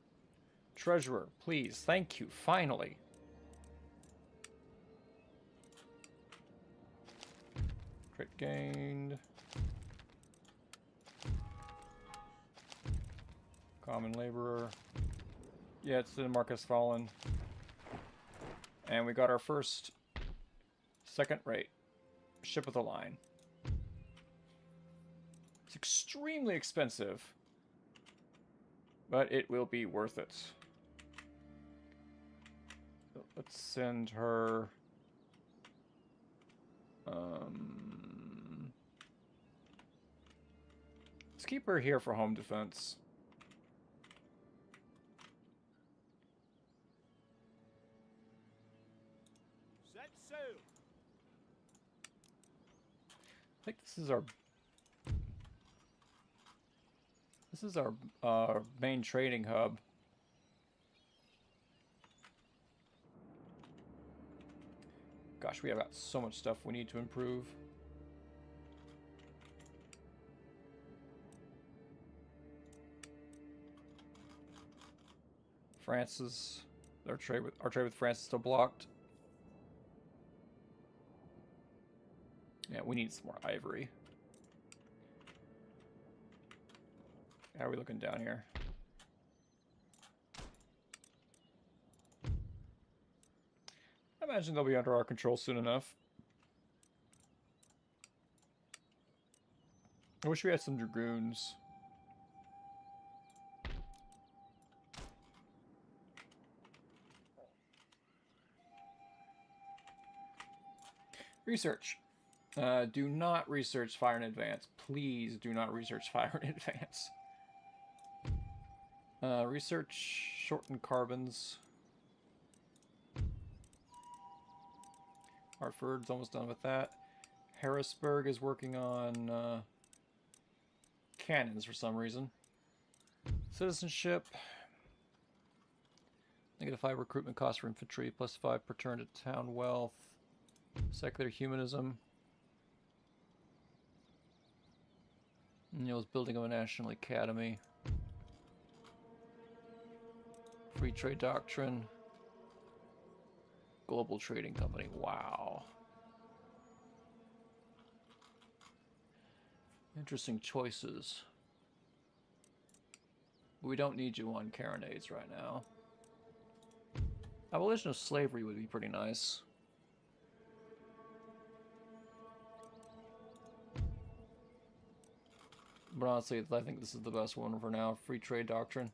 treasurer, please? Thank you, finally. Crit gained. Common laborer. Yeah, it's Denmark has fallen. And we got our first second rate ship of the line. It's extremely expensive, but it will be worth it. So let's send her. Let's keep her here for home defense. Set sail. I think this is our main trading hub. Gosh, we have got so much stuff we need to improve. Our trade with France is still blocked. Yeah, we need some more ivory. How are we looking down here? I imagine they'll be under our control soon enough. I wish we had some dragoons. Research. Do not research fire in advance. Please do not research fire in advance. Research shortened carbons. Hartford's almost done with that. Harrisburg is working on cannons for some reason. Citizenship. -5 recruitment cost for infantry, +5 per turn to town wealth. Secular humanism. Neil's building of a national academy. Free trade doctrine. Global trading company. Wow. Interesting choices. We don't need you on carronades right now. Abolition of slavery would be pretty nice. But honestly, I think this is the best one for now. Free trade doctrine.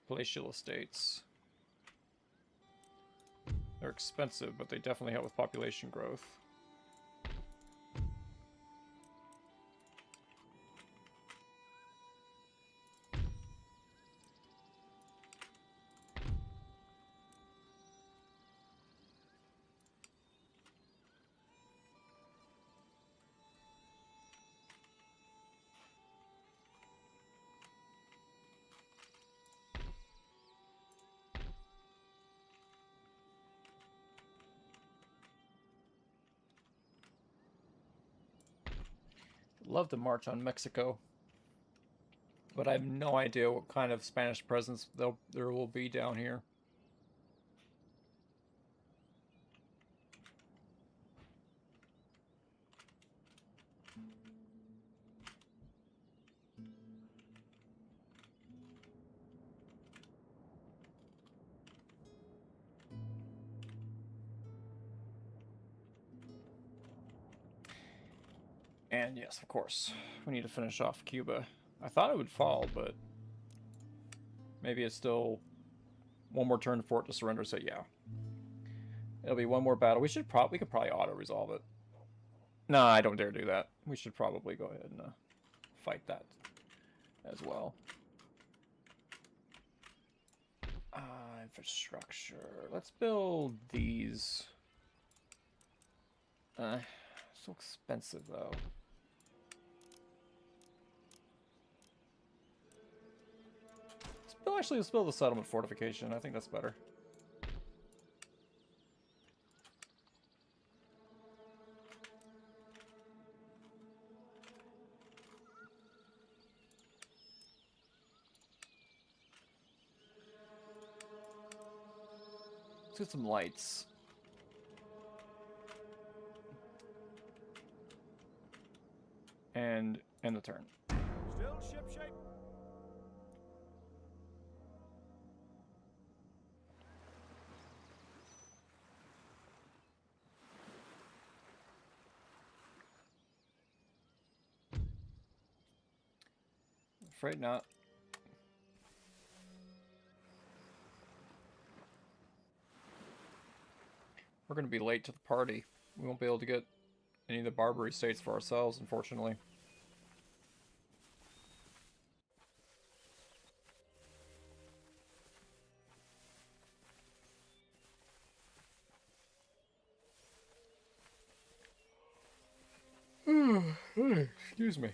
palatial estates. They're expensive, but they definitely help with population growth. Love to march on Mexico, but I have no idea what kind of Spanish presence there will be down here. And yes, of course, we need to finish off Cuba. I thought it would fall, but maybe it's still one more turn for it to surrender, so yeah. It'll be one more battle. We could probably auto-resolve it. No, I don't dare do that. We should probably go ahead and fight that as well. Infrastructure. Let's build these. So expensive, though. Let's build the settlement fortification. I think that's better. Let's get some lights. And end the turn. Still shipshape. Afraid not. We're going to be late to the party. We won't be able to get any of the Barbary states for ourselves, unfortunately. Excuse me.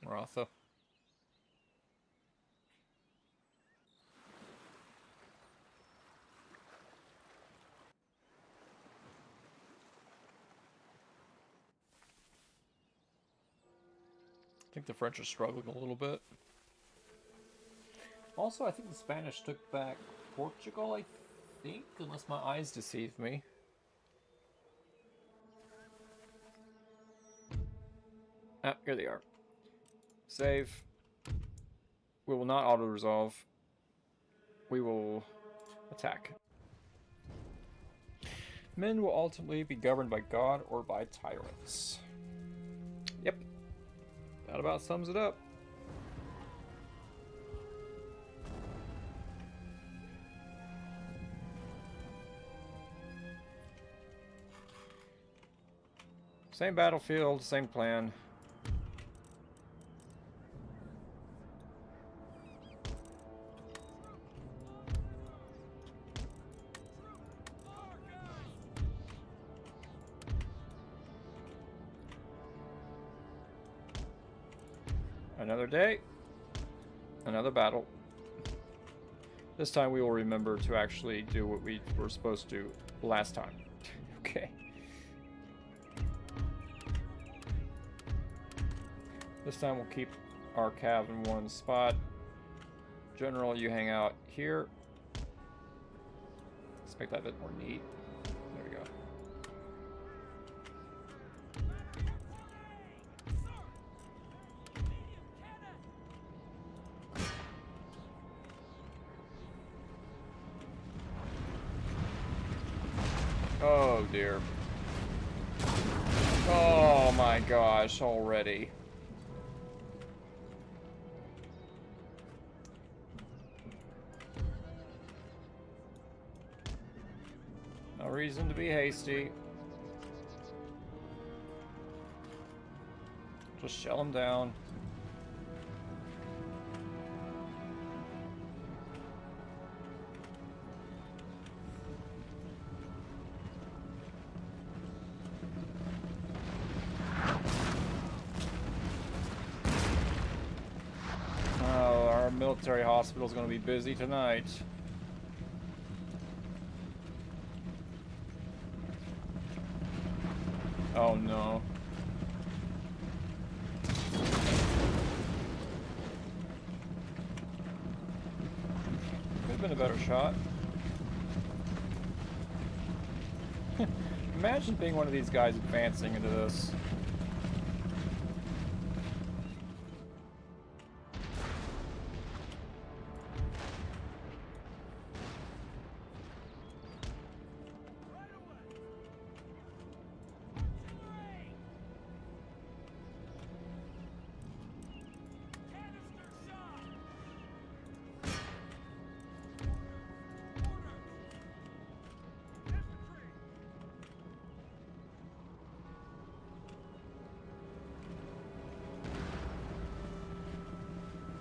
Maratha. I think the French are struggling a little bit. Also, I think the Spanish took back Portugal, I think, unless my eyes deceive me. Ah, here they are. Save. We will not auto-resolve. We will attack. Men will ultimately be governed by God or by tyrants. Yep. That about sums it up. Same battlefield, same plan. Another day, another battle. This time we will remember to actually do what we were supposed to do last time. Okay. This time we'll keep our cav in one spot. General, you hang out here. Let's make that a bit more neat. There we go. Oh dear. Oh my gosh, already. No reason to be hasty. Just shell them down. Oh, our military hospital is going to be busy tonight. Oh no. Could have been a better shot. Imagine being one of these guys advancing into this.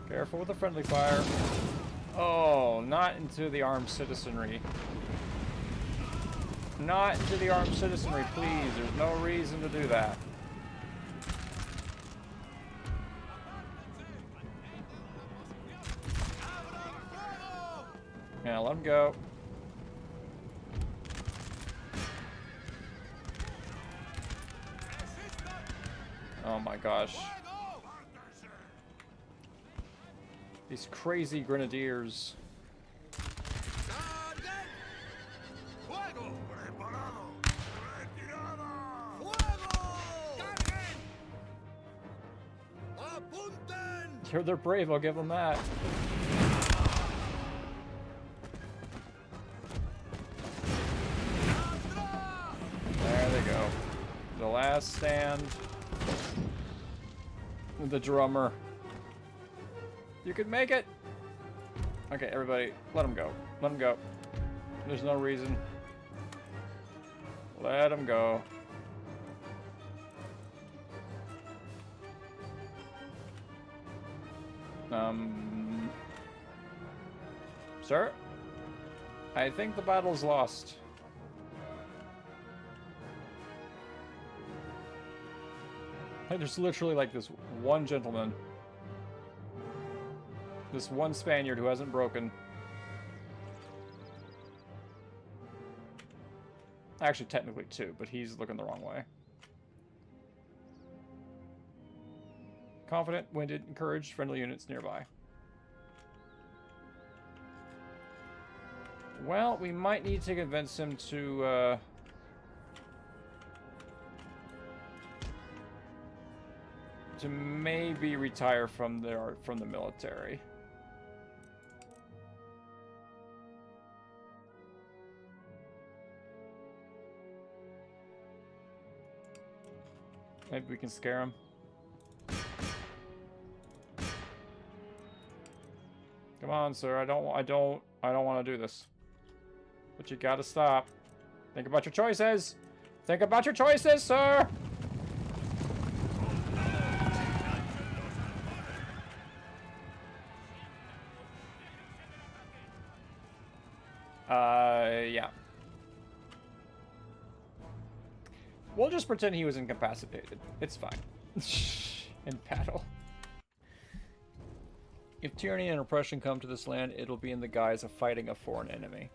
Careful with the friendly fire. Oh, not into the armed citizenry. Not into the armed citizenry, please. There's no reason to do that. Yeah, let him go. Oh my gosh. These crazy grenadiers. They're brave, I'll give them that. There they go. The last stand. The drummer. You can make it! Okay, everybody, let him go. Let him go. There's no reason. Let him go. Sir? I think the battle's lost. Like, there's literally like this one gentleman. This one Spaniard who hasn't broken. Actually, technically two, but he's looking the wrong way. Confident, winded, encouraged, friendly units nearby. Well, we might need to convince him to maybe retire from the military. Maybe we can scare him. Come on, sir. I don't want to do this. But you gotta stop. Think about your choices. Think about your choices, sir. Yeah. We'll just pretend he was incapacitated. It's fine. In battle. If tyranny and oppression come to this land, it'll be in the guise of fighting a foreign enemy.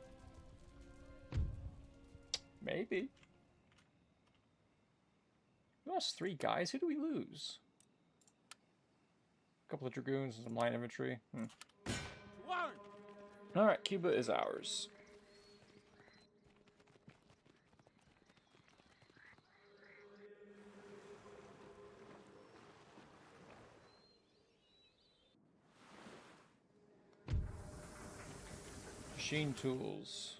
Maybe. We lost 3 guys. Who do we lose? A couple of dragoons and some light infantry. Alright, Cuba is ours. Machine tools.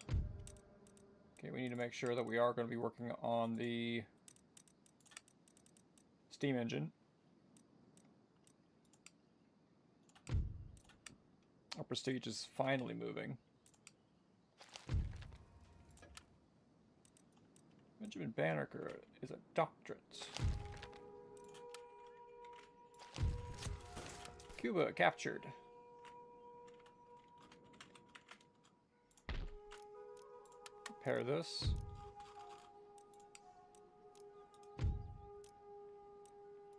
Okay, we need to make sure that we are going to be working on the steam engine. Our prestige is finally moving. Benjamin Banneker is a doctorate. Cuba captured. Repair this.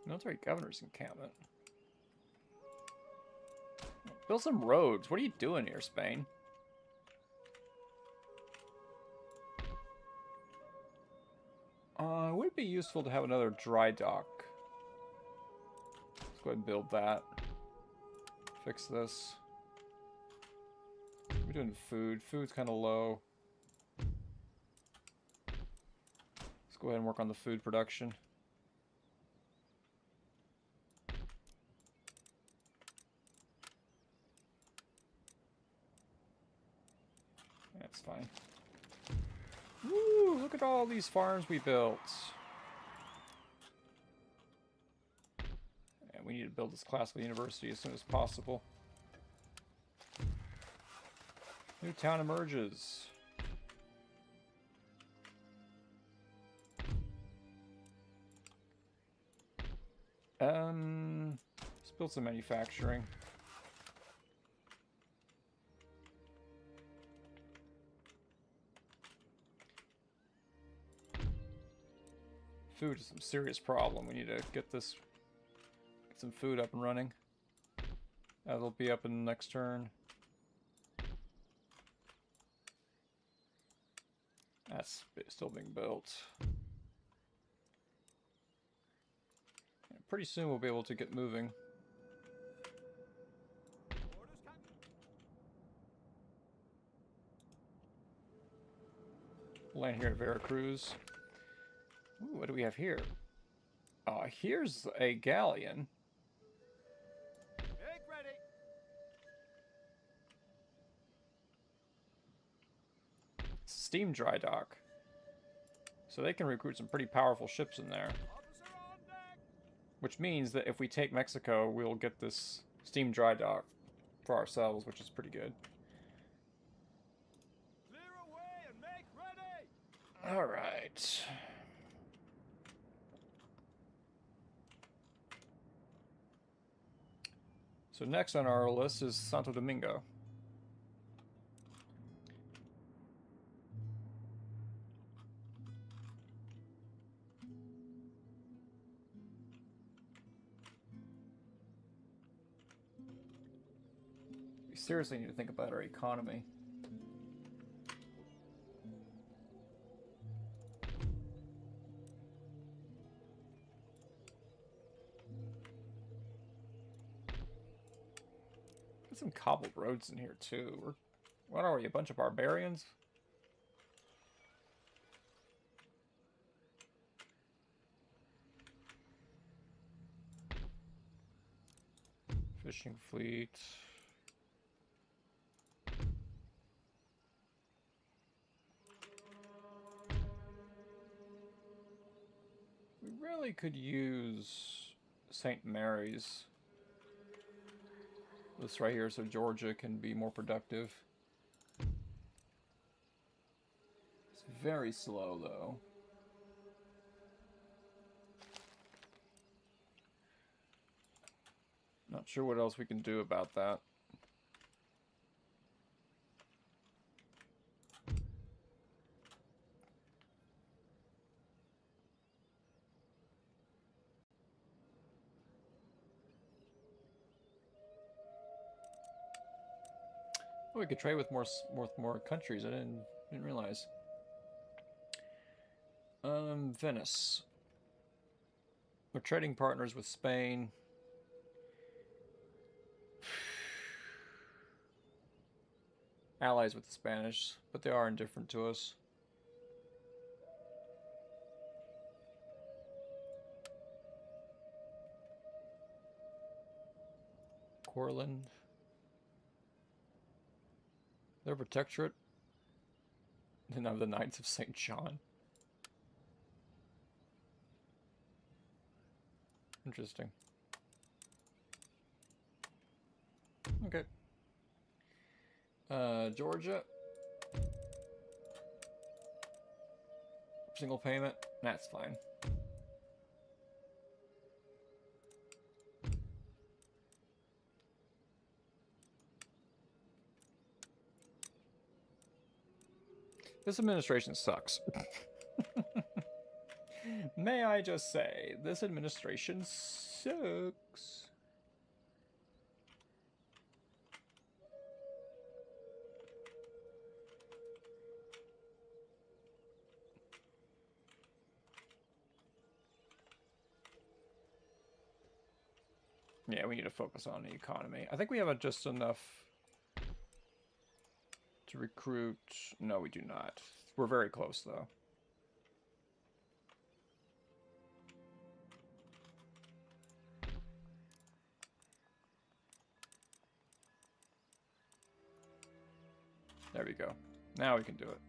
Military governor's encampment. Build some roads. What are you doing here, Spain? Would it be useful to have another dry dock? Let's go ahead and build that. Fix this. We're doing food. Food's kind of low. Let's go ahead and work on the food production. That's fine. Woo! Look at all these farms we built. And we need to build this classical university as soon as possible. New town emerges. Let's build some manufacturing. Food is some serious problem. We need to get some food up and running. That'll be up in the next turn. That's still being built. And pretty soon we'll be able to get moving. Orders, Captain. Land here at Veracruz. Ooh, what do we have here? Here's a galleon. Make ready. It's a steam dry dock. So they can recruit some pretty powerful ships in there. Officer on deck. Which means that if we take Mexico, we'll get this steam dry dock for ourselves, which is pretty good. Clear away and make ready. Alright. So next on our list is Santo Domingo. We seriously need to think about our economy. Got some cobbled roads in here too. What are we, a bunch of barbarians? Fishing fleet. We really could use St. Mary's. This right here, so Georgia can be more productive. It's very slow, though. Not sure what else we can do about that. Oh, we could trade with more countries. I didn't realize. Venice. We're trading partners with Spain. Allies with the Spanish, but they are indifferent to us. Courland. Their protectorate. None of the Knights of St. John. Interesting. Okay. Georgia. Single payment. That's fine. This administration sucks. May I just say, this administration sucks. Yeah, we need to focus on the economy. I think we have just enough to recruit. No, we do not. We're very close, though. There we go. Now we can do it.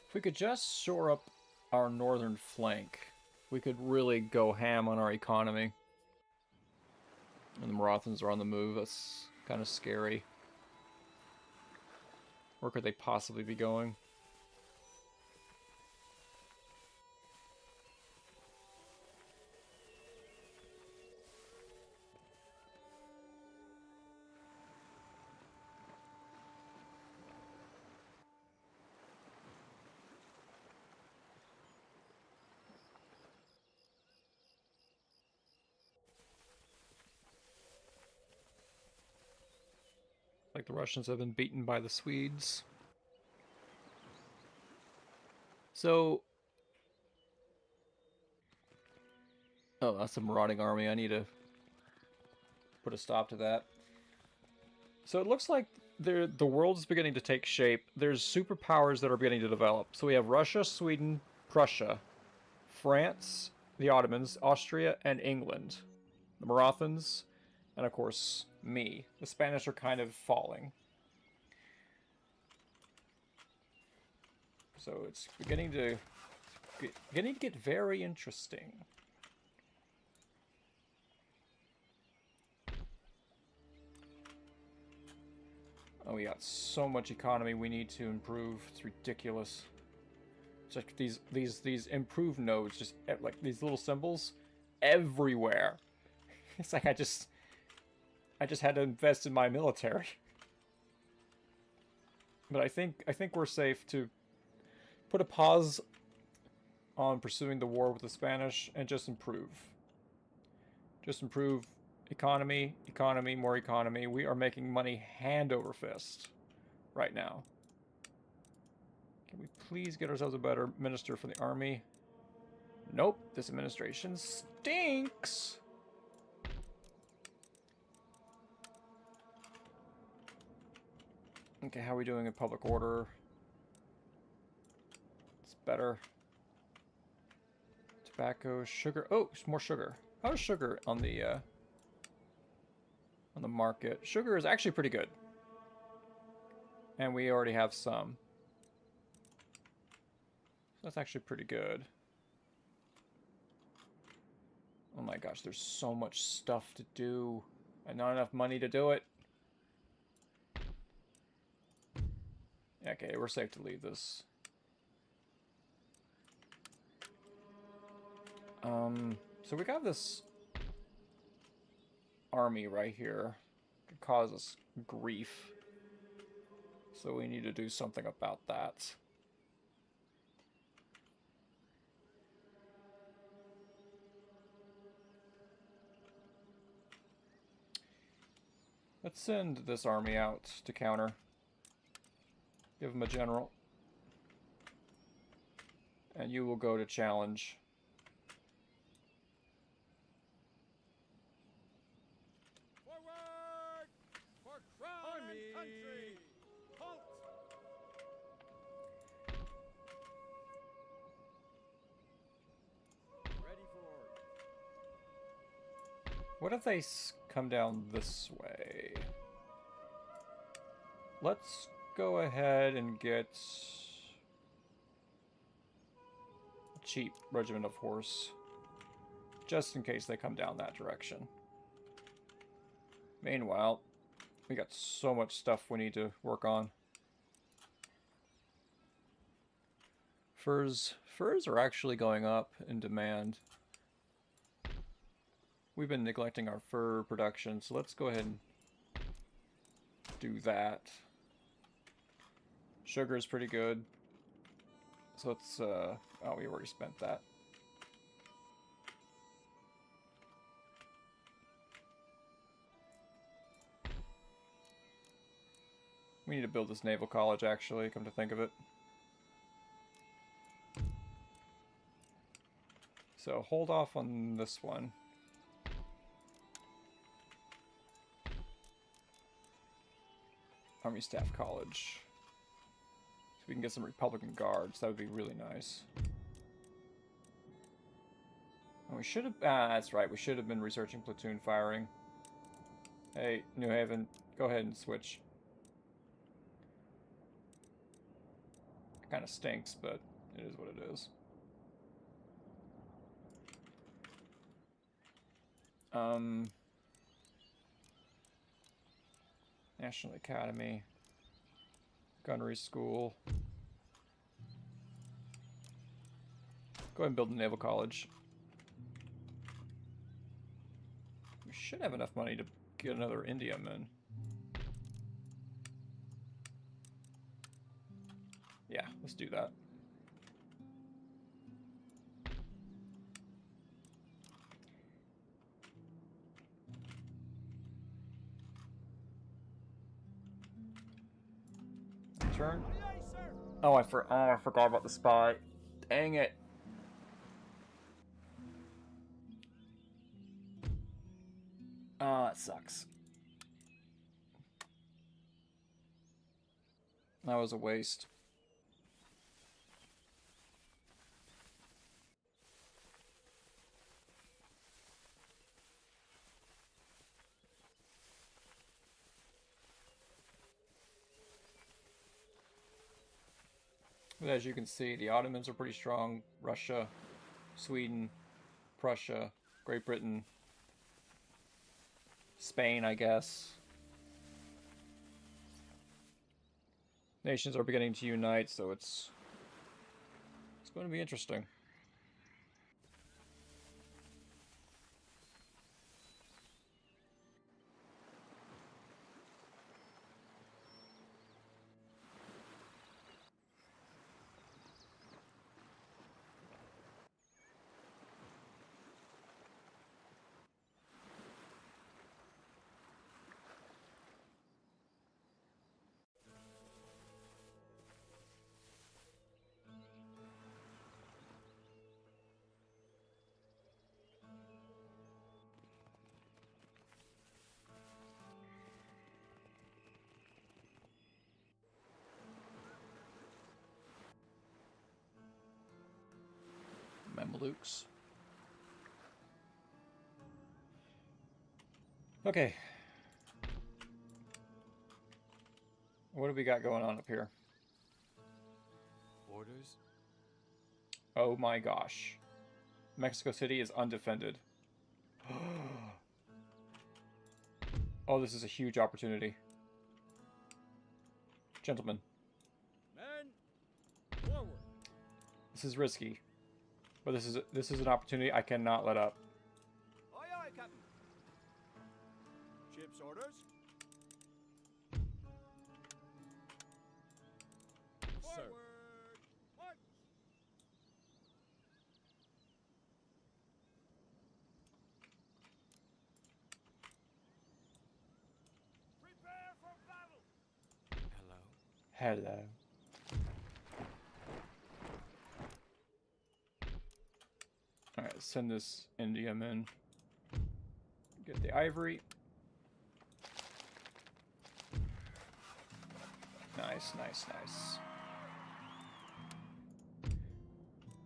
If we could just shore up our northern flank, we could really go ham on our economy. And the Marathons are on the move. That's kind of scary. Where could they possibly be going? Like the Russians have been beaten by the Swedes. So... Oh, that's a marauding army. I need to put a stop to that. So it looks like the world is beginning to take shape. There's superpowers that are beginning to develop. So we have Russia, Sweden, Prussia, France, the Ottomans, Austria, and England. The Marathons, and of course, me. The Spanish are kind of falling. So it's beginning to get very interesting. Oh, we got so much economy we need to improve. It's ridiculous. It's like these improved nodes, just like these little symbols everywhere. It's like I just had to invest in my military. But I think we're safe to put a pause on pursuing the war with the Spanish and just improve. Just improve economy, more economy. We are making money hand over fist right now. Can we please get ourselves a better minister for the army? Nope, this administration stinks. Okay, how are we doing in public order? It's better. Tobacco, sugar. Oh, it's more sugar. How is sugar on the market? Sugar is actually pretty good. And we already have some. So that's actually pretty good. Oh my gosh, there's so much stuff to do. And not enough money to do it. Okay, we're safe to leave this. So we got this army right here. It could cause us grief. So we need to do something about that. Let's send this army out to counter. Give him a general. And you will go to challenge. Forward! For crown and country! Halt! Ready for... What if they come down this way? Let's go ahead and get a cheap regiment of horse, just in case they come down that direction. Meanwhile, we got so much stuff we need to work on. Furs are actually going up in demand. We've been neglecting our fur production, so let's go ahead and do that. Sugar is pretty good. So let's, oh, we already spent that. We need to build this naval college, actually, come to think of it. So hold off on this one. Army Staff College. So we can get some Republican guards. That would be really nice. And we should have... Ah, that's right. We should have been researching platoon firing. Hey, New Haven, go ahead and switch. It kind of stinks, but it is what it is. National Academy, Gunnery School. Go ahead and build a naval college. We should have enough money to get another Indiaman. Yeah, let's do that. Turn. Aye, aye, sir! Oh, I forgot about the spy. Dang it. Oh, that sucks. That was a waste. But as you can see, the Ottomans are pretty strong. Russia, Sweden, Prussia, Great Britain, Spain, I guess. Nations are beginning to unite, so it's going to be interesting. Mamelukes. Okay. What do we got going on up here? Orders? Oh my gosh. Mexico City is undefended. Oh, this is a huge opportunity. Gentlemen, Men, forward! this is risky. But this is an opportunity I cannot let up. Aye, aye, Captain. Ship's orders? Sir. Forward! March! Hello. Alright, send this indium in. Get the ivory. Nice, nice, nice.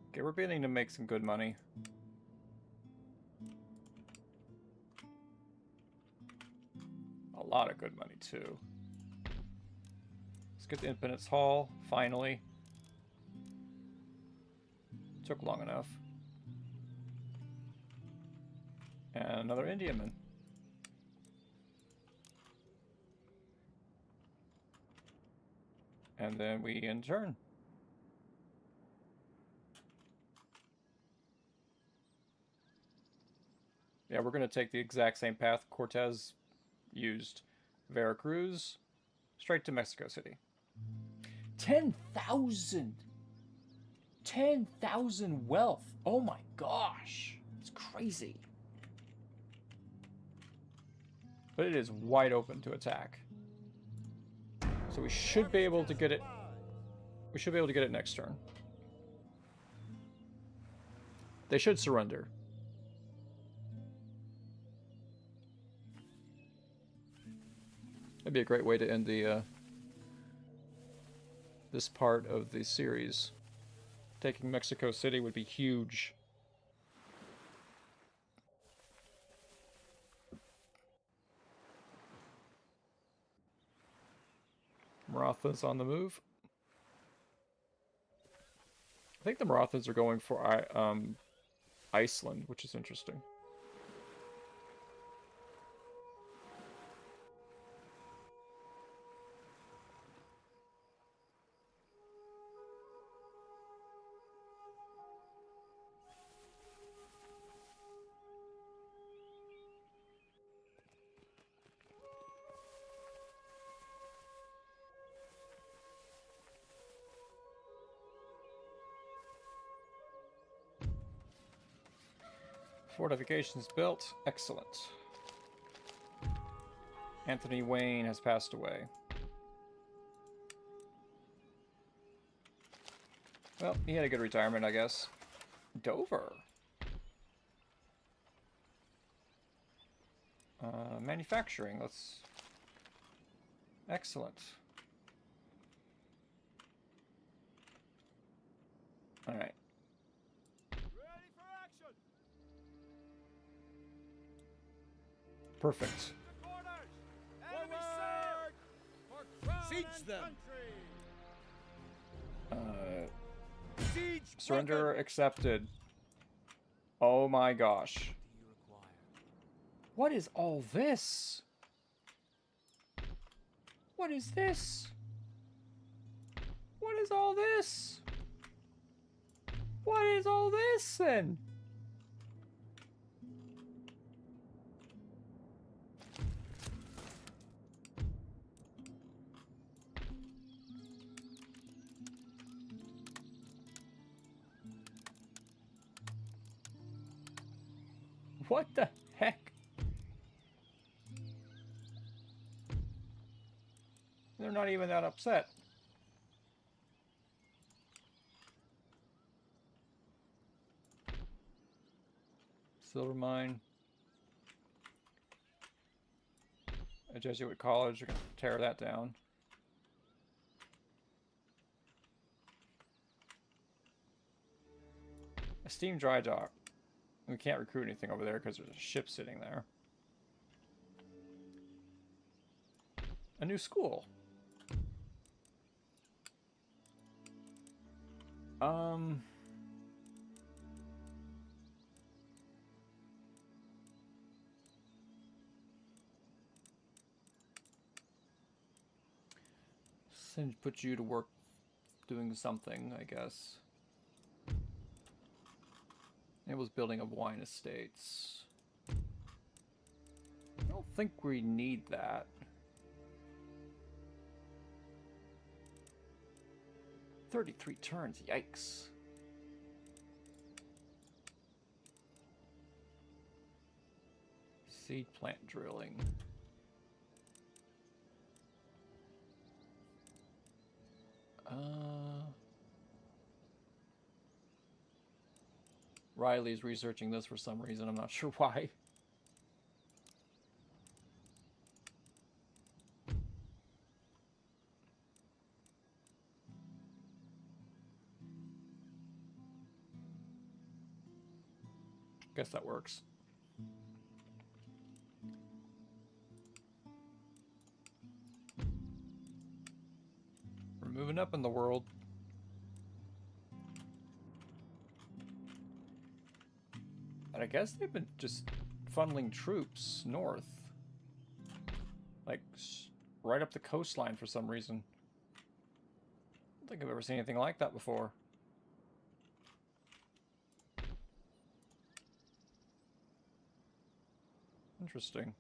Okay, we're beginning to make some good money. A lot of good money, too. Let's get the Independence Hall, finally. Took long enough. And another Indiaman. And then we intern. Yeah, we're going to take the exact same path Cortez used. Veracruz, straight to Mexico City. 10,000! 10,000 wealth! Oh my gosh! It's crazy. But it is wide open to attack. So we should be able to get it. We should be able to get it next turn. They should surrender. That'd be a great way to end the this part of the series. Taking Mexico City would be huge. Marathas on the move. I think the Marathas are going for Iceland, which is interesting. Fortifications built. Excellent. Anthony Wayne has passed away. Well, he had a good retirement, I guess. Dover. Manufacturing. Let's... Excellent. Alright. Perfect. Siege them. Siege Surrender broken. accepted. Oh my gosh. Do you require? What is all this? What is this? What is all this? What is all this then? What the heck? They're not even that upset. Silver mine. A Jesuit college, you're gonna tear that down. A steam dry dock. We can't recruit anything over there because there's a ship sitting there. A new school. Put you to work doing something, I guess. It was building of wine estates. I don't think we need that. "33 turns, yikes. Seed plant drilling. Riley's researching this for some reason. I'm not sure why. Guess that works. We're moving up in the world. And I guess they've been just funneling troops north. Like, right up the coastline for some reason. I don't think I've ever seen anything like that before. Interesting.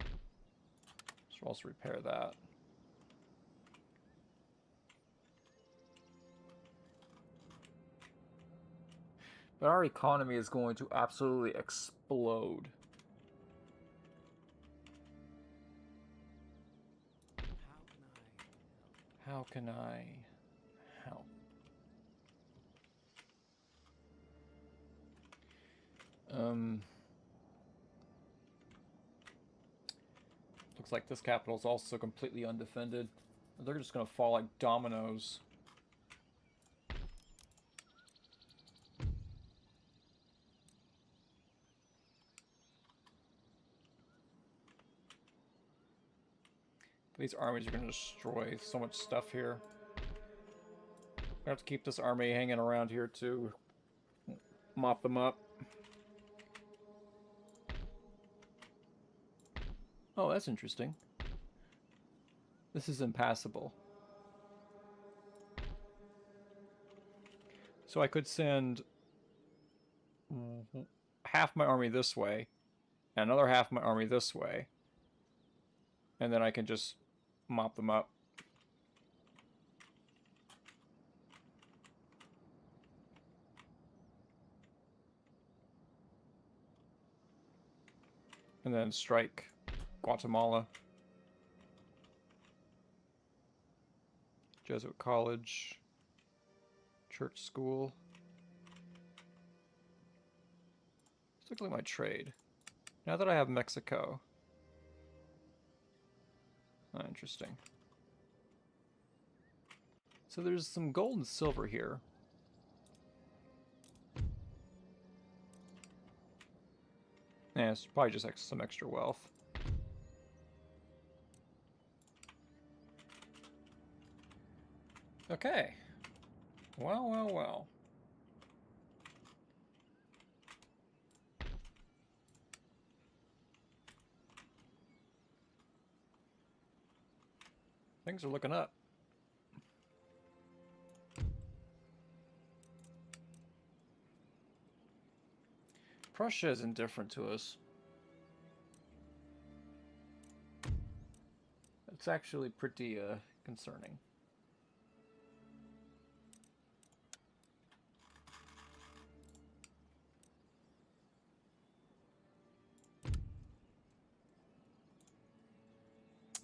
Should also repair that. But our economy is going to absolutely explode. How can I help? Looks like this capital is also completely undefended. They're just gonna fall like dominoes. These armies are gonna destroy so much stuff here. I have to keep this army hanging around here to mop them up. Oh, that's interesting. This is impassable. So I could send half my army this way, and another half my army this way, and then I can just mop them up. And then strike Guatemala. Jesuit College. Church School. Let's look at my trade. Now that I have Mexico. Oh, interesting. So there's some gold and silver here. Yeah, it's probably just some extra wealth. Okay. Well, well, well. Things are looking up. Prussia is indifferent to us. It's actually pretty concerning.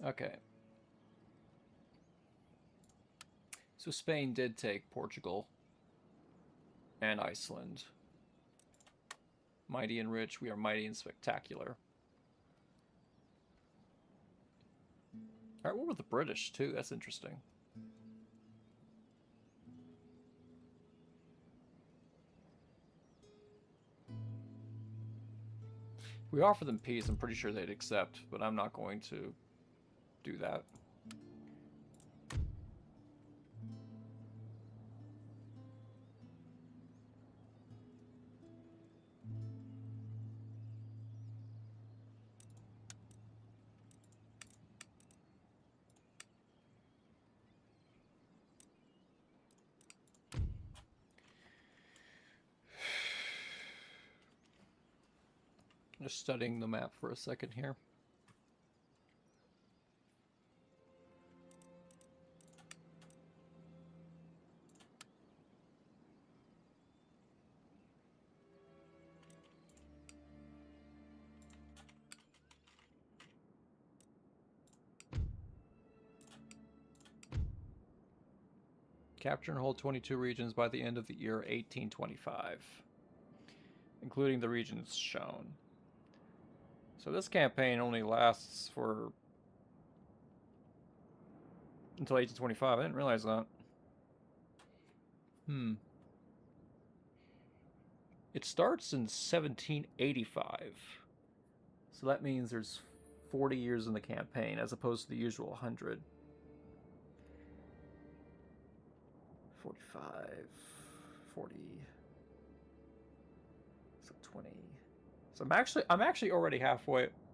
Okay. So Spain did take Portugal and Iceland. Mighty and rich, we are mighty and spectacular. Alright, what were the British, too? That's interesting. If we offer them peace, I'm pretty sure they'd accept, but I'm not going to do that. Just studying the map for a second here. Capture and hold 22 regions by the end of the year 1825, including the regions shown. So this campaign only lasts for until 1825. I didn't realize that. It starts in 1785. So that means there's 40 years in the campaign as opposed to the usual 100. 45, 40, so 20. So I'm actually already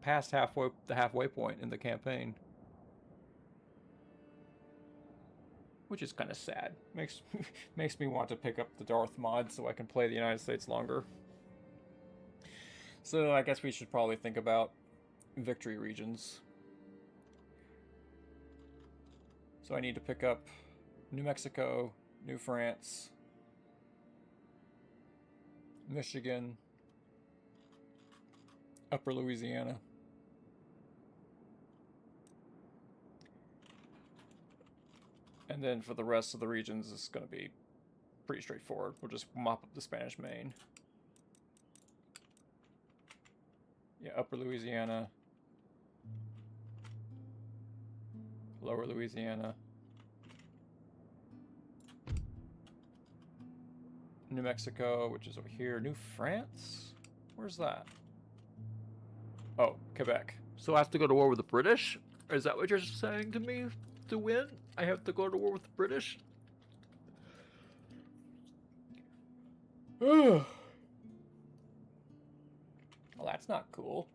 past the halfway point in the campaign. Which is kind of sad. Makes me want to pick up the Darth mod so I can play the United States longer. So I guess we should probably think about victory regions. So I need to pick up New Mexico, New France, Michigan, Upper Louisiana. And then for the rest of the regions, it's going to be pretty straightforward. We'll just mop up the Spanish Main. Yeah, Upper Louisiana. Lower Louisiana. New Mexico, which is over here. New France? Where's that? Oh, Quebec. So I have to go to war with the British? Is that what you're saying to me? To win, I have to go to war with the British? Well, that's not cool.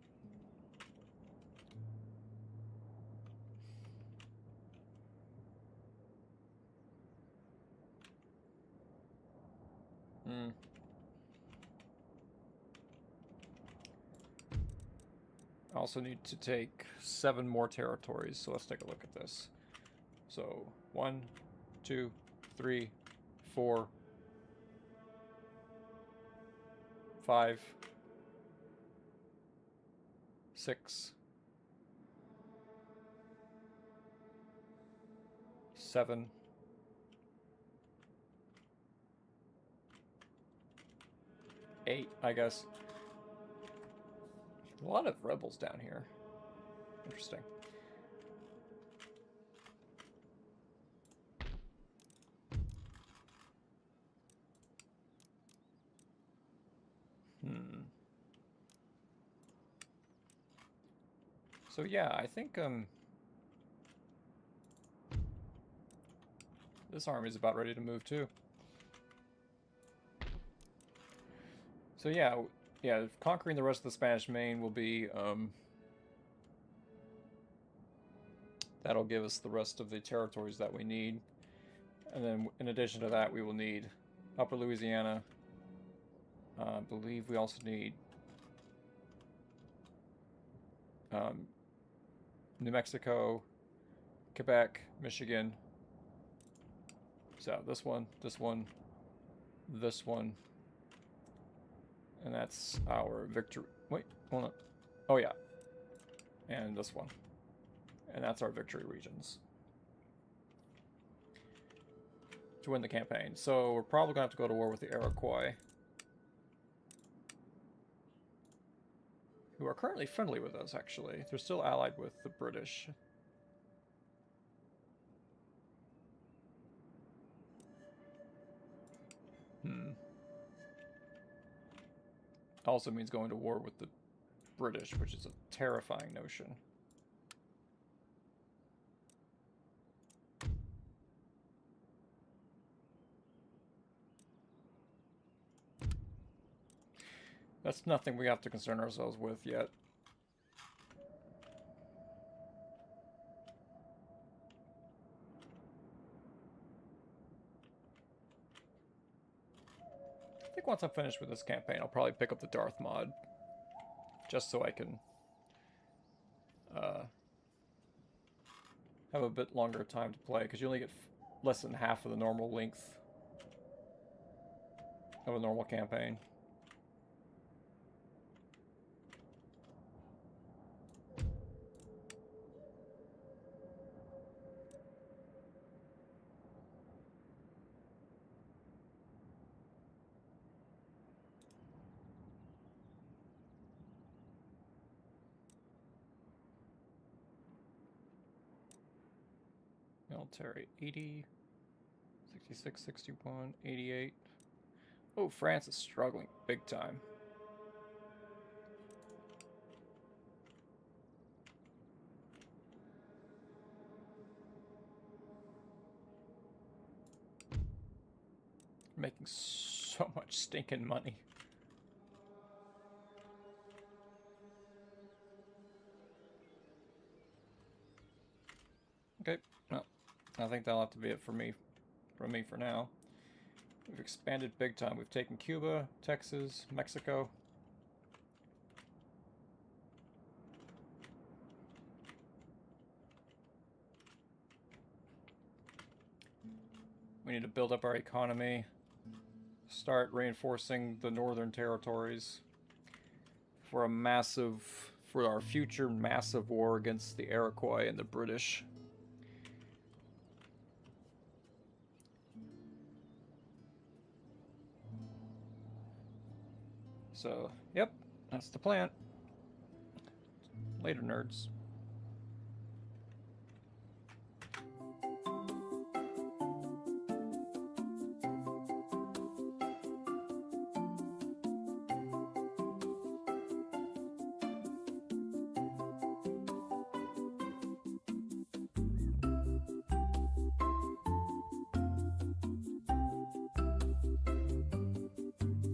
I also need to take 7 more territories, so let's take a look at this. So 1, 2, 3, 4, 5, 6, 7, 8, I guess. A lot of rebels down here. Interesting. So yeah, I think this army's about ready to move too. So yeah, conquering the rest of the Spanish Main will be that'll give us the rest of the territories that we need. And then in addition to that, we will need Upper Louisiana. I believe we also need New Mexico, Quebec, Michigan. So this one, this one, this one. And that's our victory. Wait, hold on. Oh yeah. And this one. And that's our victory regions to win the campaign. So we're probably going to have to go to war with the Iroquois, who are currently friendly with us, actually. They're still allied with the British. Also means going to war with the British, which is a terrifying notion. That's nothing we have to concern ourselves with yet. I think once I'm finished with this campaign, I'll probably pick up the Darth mod. Just so I can have a bit longer time to play, because you only get less than half of the normal length of a normal campaign. Military 80, 66, 61, 88. Oh, France is struggling big time. Making so much stinking money. Okay, well, I think that'll have to be it for me, from me for now. We've expanded big time. We've taken Cuba, Texas, Mexico. We need to build up our economy, start reinforcing the northern territories for our future massive war against the Iroquois and the British. So, yep, that's the plan. Later, nerds.